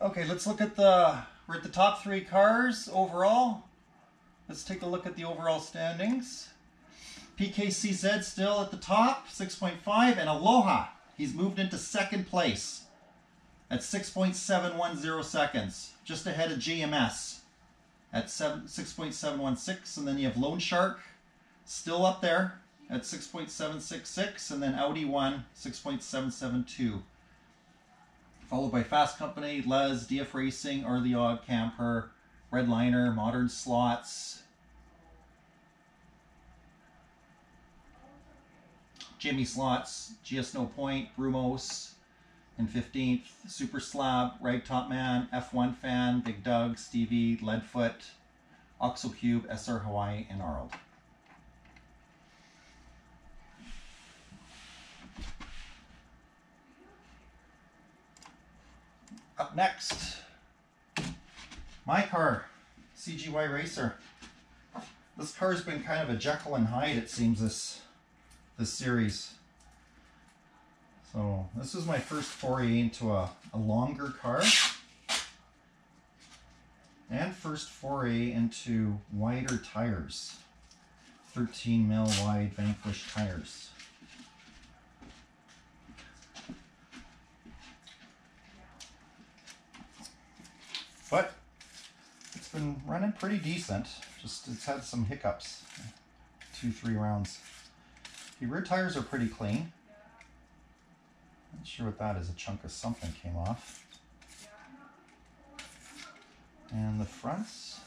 Okay, let's look at we're at the top 3 cars overall. Let's take a look at the overall standings. PKCZ still at the top, 6.5, and Aloha, he's moved into 2nd place at 6.710 seconds, just ahead of GMS at 6.716, and then you have Lone Shark still up there at 6.766, and then Audi 1, 6.772. Followed by Fast Company, Les, DF Racing, Are the Odd Camper, Redliner, Modern Slots, Jimmy Slots, GS No Point, Brumos in 15th, Super Slab, Ragtop Man, F1 Fan, Big Doug, Stevie, Leadfoot, Oxocube, SR Hawaii, and Arnold. Up next, my car, CGY Racer. This car's been kind of a Jekyll and Hyde, it seems, this series. So this is my first foray into a longer car, and first foray into wider tires, 13 mil wide Vanquish tires. But it's been running pretty decent. Just it's had some hiccups, 2-3 rounds. The rear tires are pretty clean. Not sure what that is. A chunk of something came off. And the fronts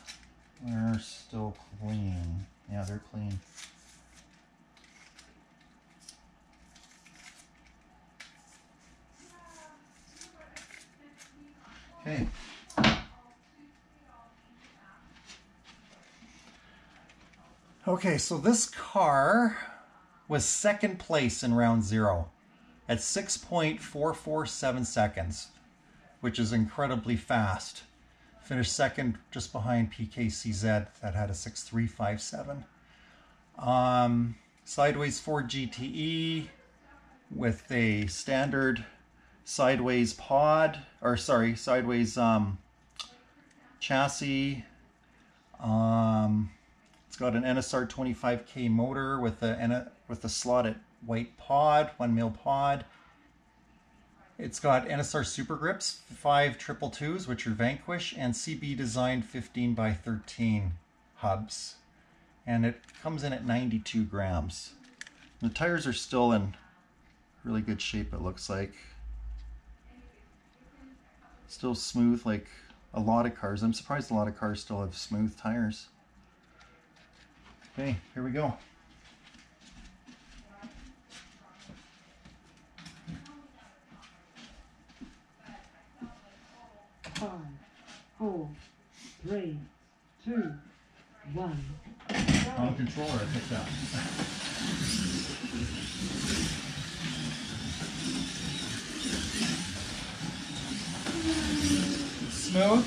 are still clean. Yeah, they're clean. Okay. Okay, so this car was 2nd place in round 0 at 6.447 seconds, which is incredibly fast. Finished 2nd just behind PKCZ that had a 6.357. Sideways Ford GTE with a standard sideways pod, or sorry, sideways chassis. It's got an NSR 25K motor with a slotted white pod, 1 mil pod. It's got NSR Super Grips, 5 222s, which are Vanquish, and CB designed 15x13 hubs. And it comes in at 92 grams. The tires are still in really good shape, it looks like. Still smooth like a lot of cars. I'm surprised a lot of cars still have smooth tires. Okay, here we go. Five, 4, 3, 2, 1. On controller, I picked up. Smooth.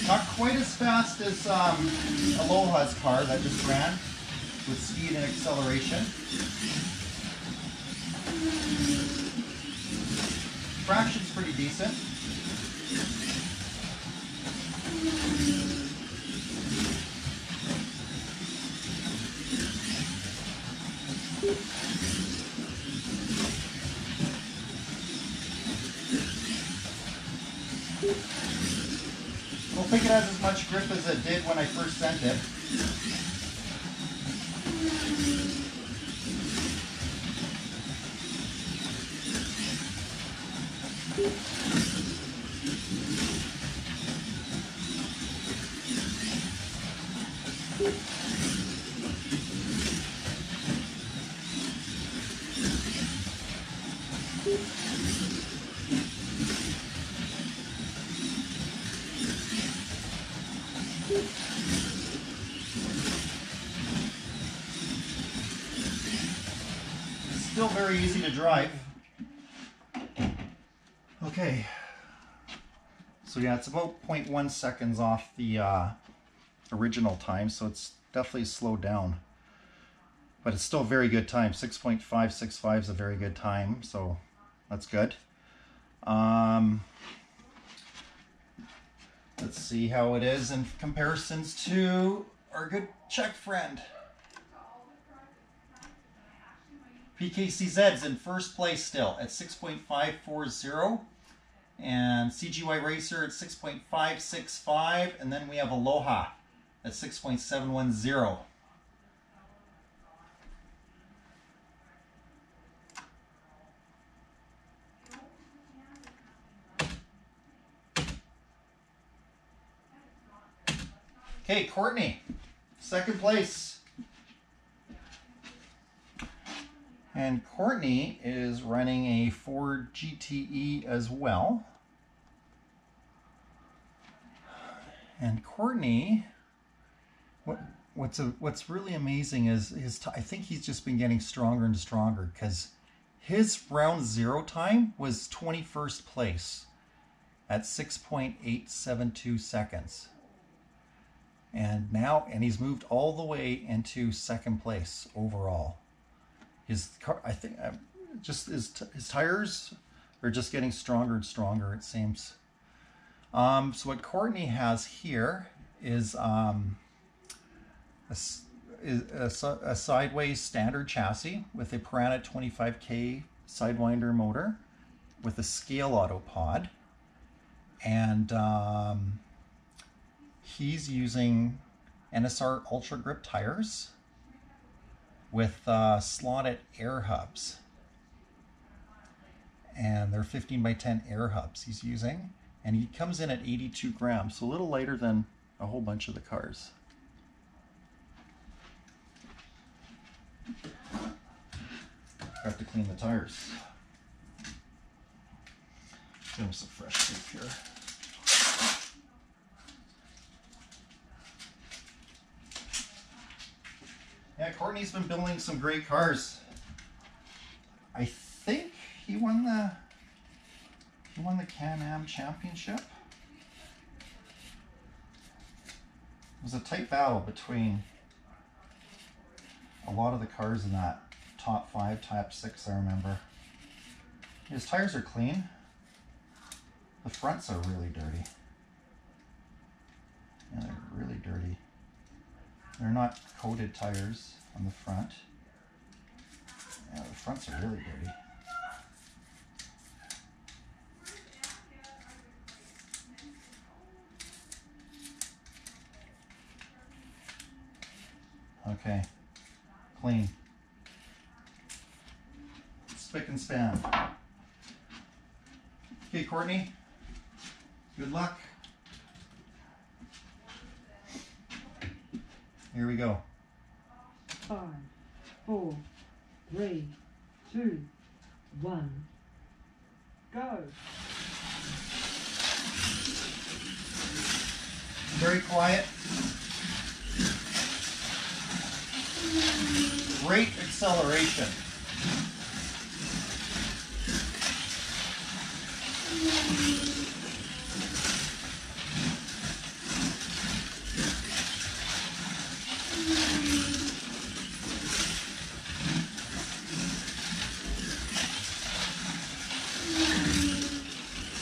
Not quite as fast as Aloha's car that just ran with speed and acceleration. Traction's pretty decent. I don't think it has as much grip as it did when I first sent it. still very easy to drive. Okay. So yeah, it's about 0.1 seconds off the original time, so it's definitely slowed down. But it's still a very good time. 6.565 is a very good time, so that's good. Let's see how it is in comparisons to our good Czech friend. PKCZ's in first place still at 6.540, and CGY Racer at 6.565, and then we have Aloha at 6.710. Okay, Courtney, second place. And Courtney is running a Ford GTE as well. And Courtney, what's really amazing is I think he's just been getting stronger and stronger, because his round zero time was 21st place at 6.872 seconds. And he's moved all the way into second place overall. His car, I think, just his tires are just getting stronger and stronger, it seems. So what Courtney has here is a sideways standard chassis with a Piranha 25K Sidewinder motor with a scale auto pod, and he's using NSR Ultra Grip tires with Slot.it air hubs, and they're 15x10 air hubs he's using, and he comes in at 82 grams, so a little lighter than a whole bunch of the cars. Have to clean the tires. Give him some fresh tape here. Yeah, Courtney's been building some great cars. I think he won the Can-Am Championship. It was a tight battle between a lot of the cars in that top 5, top 6, I remember. His tires are clean. The fronts are really dirty. Yeah, they're really dirty. They're not coated tires on the front. Yeah, the fronts are really dirty. Okay, clean. Spick and span. Okay, Courtney, good luck. Here we go. 5, 4, 3, 2, 1, go. Very quiet. Great acceleration.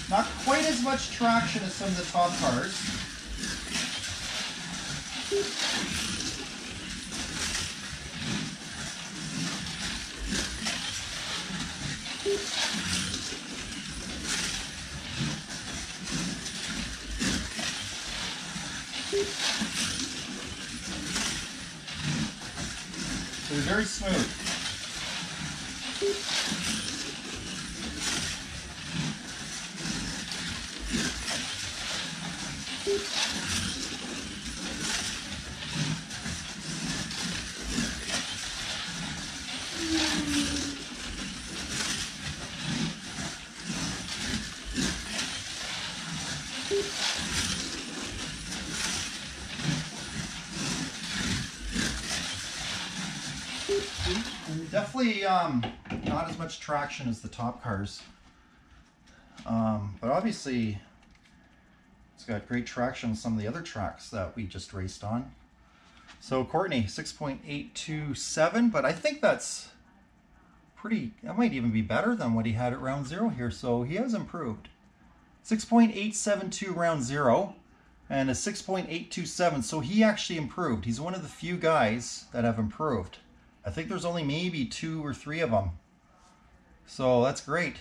Not quite as much traction as some of the top cars. So they're very smooth. Definitely, I not as much traction as the top cars. But obviously it's got great traction on some of the other tracks that we just raced on. So Courtney, 6.827, but I think that's pretty, that might even be better than what he had at round 0 here, so he has improved. 6.872 round 0 and a 6.827, so he actually improved. He's one of the few guys that have improved. I think there's only maybe 2 or 3 of them. So that's great.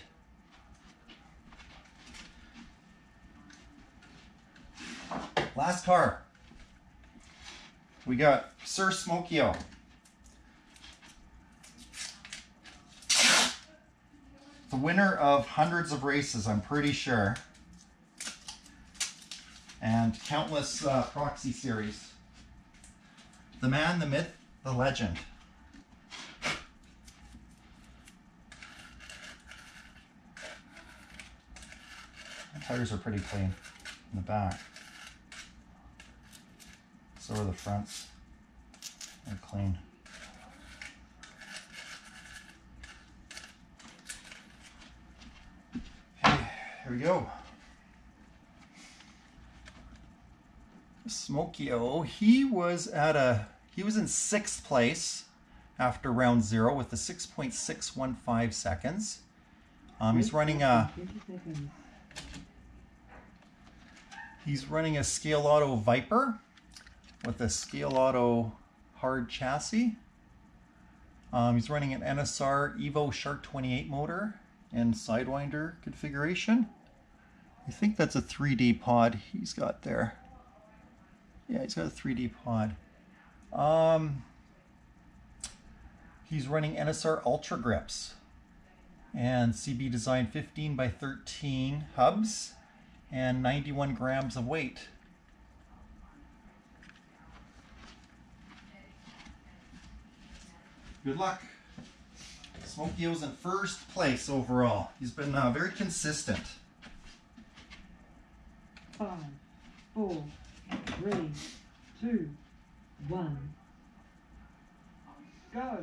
Last car. We got Sir Smokio. The winner of hundreds of races, I'm pretty sure. And countless proxy series. The man, the myth, the legend. The tires are pretty clean in the back. So are the fronts. They're clean. Okay, here we go. Smokio, he was in 6th place after round 0 with the 6.615 seconds. He's running a Scale Auto Viper with a Scale Auto hard chassis. He's running an NSR Evo Shark 28 motor and Sidewinder configuration. I think that's a 3D pod he's got there. Yeah, he's got a 3D pod. He's running NSR Ultra Grips and CB Design 15x13 hubs and 91 grams of weight. Good luck. Smokio's in 1st place overall. He's been very consistent. 5, 4, 3, 2, 1. Go!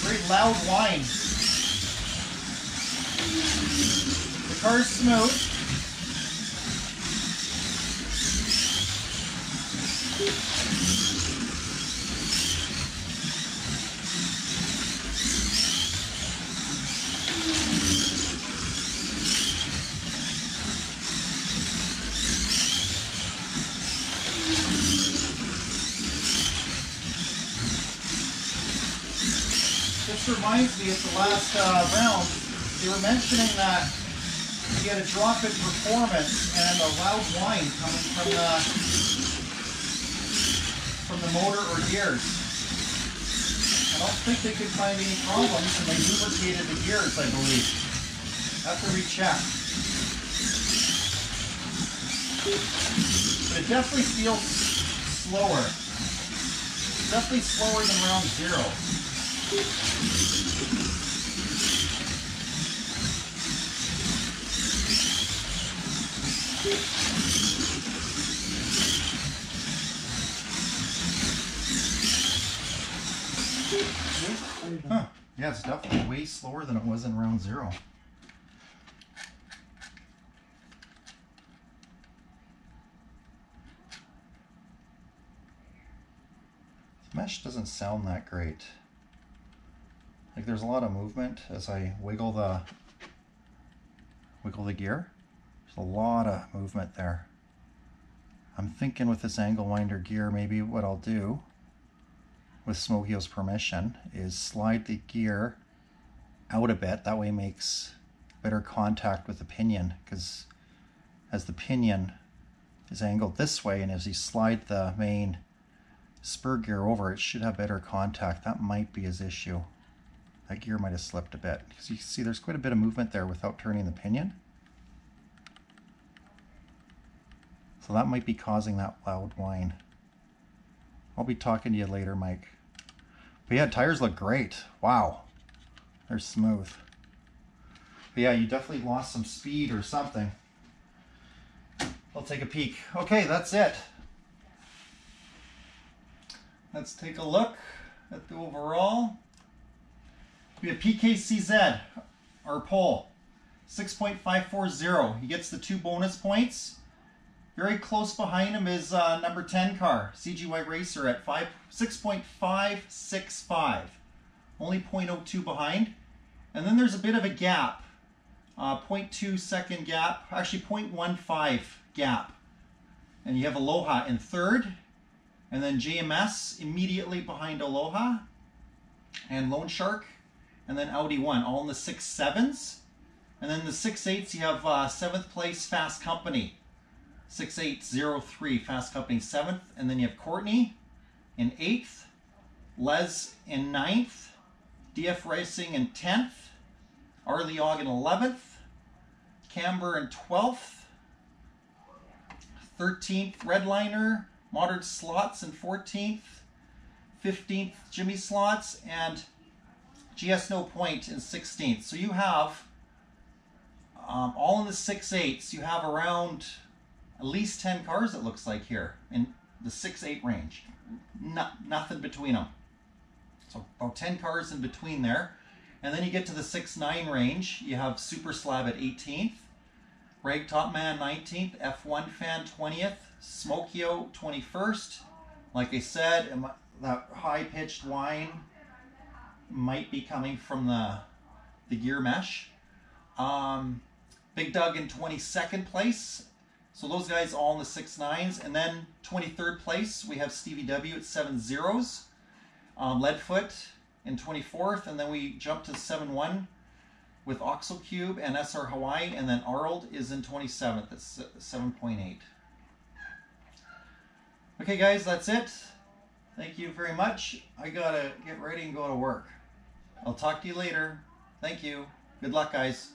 Very loud whine. The car's smooth. This reminds me of the last round. They were mentioning that you get a drop in performance and a loud whine coming from the motor or gears. I don't think they could find any problems, and they lubricated the gears, I believe. Have to recheck. But it definitely feels slower. Definitely slower than round 0. Huh. Yeah, it's definitely way slower than it was in round 0. The mesh doesn't sound that great. Like there's a lot of movement as I wiggle the gear. There's a lot of movement there. I'm thinking with this angle winder gear, maybe what I'll do with Smokio's permission is slide the gear out a bit. That way it makes better contact with the pinion, because as the pinion is angled this way and as you slide the main spur gear over, it should have better contact. That might be his issue. That gear might have slipped a bit, because you can see there's quite a bit of movement there without turning the pinion. So that might be causing that loud whine. I'll be talking to you later, Mike. But yeah, tires look great. Wow. They're smooth. But yeah, you definitely lost some speed or something. I'll take a peek. Okay, that's it. Let's take a look at the overall. We have PKCZ, our pole, 6.540. He gets the 2 bonus points. Very close behind him is number 10 car, CGY Racer at 6.565. Only 0.02 behind. And then there's a bit of a gap, 0.2 second gap, actually 0.15 gap. And you have Aloha in third, and then JMS immediately behind Aloha, and Lone Shark, and then Audi 1, all in the 6.7s. And then the 6.8s, you have 7th place Fast Company, 6.803 Fast Company 7th, and then you have Courtney in 8th, Les in 9th, DF Racing in 10th, Arleog in 11th, Camber in 12th, 13th Redliner, Modern Slots in 14th, 15th Jimmy Slots, and GS No Point in 16th. So you have, all in the 6.8s, you have around at least 10 cars, it looks like here, in the 6.8 range. Nothing between them. So about 10 cars in between there. And then you get to the 6.9 range. You have Super Slab at 18th, Rag Top Man 19th, F1 Fan 20th, Smokio 21st. Like I said, that high-pitched whine might be coming from the gear mesh. Big Doug in 22nd place. So those guys all in the 6.9s. And then 23rd place, we have Stevie W at 7.0s. Leadfoot in 24th. And then we jump to 7.1 with Oxo Cube and SR Hawaii. And then Arnold is in 27th at 7.8. Okay, guys, that's it. Thank you very much. I gotta get ready and go to work. I'll talk to you later. Thank you. Good luck, guys.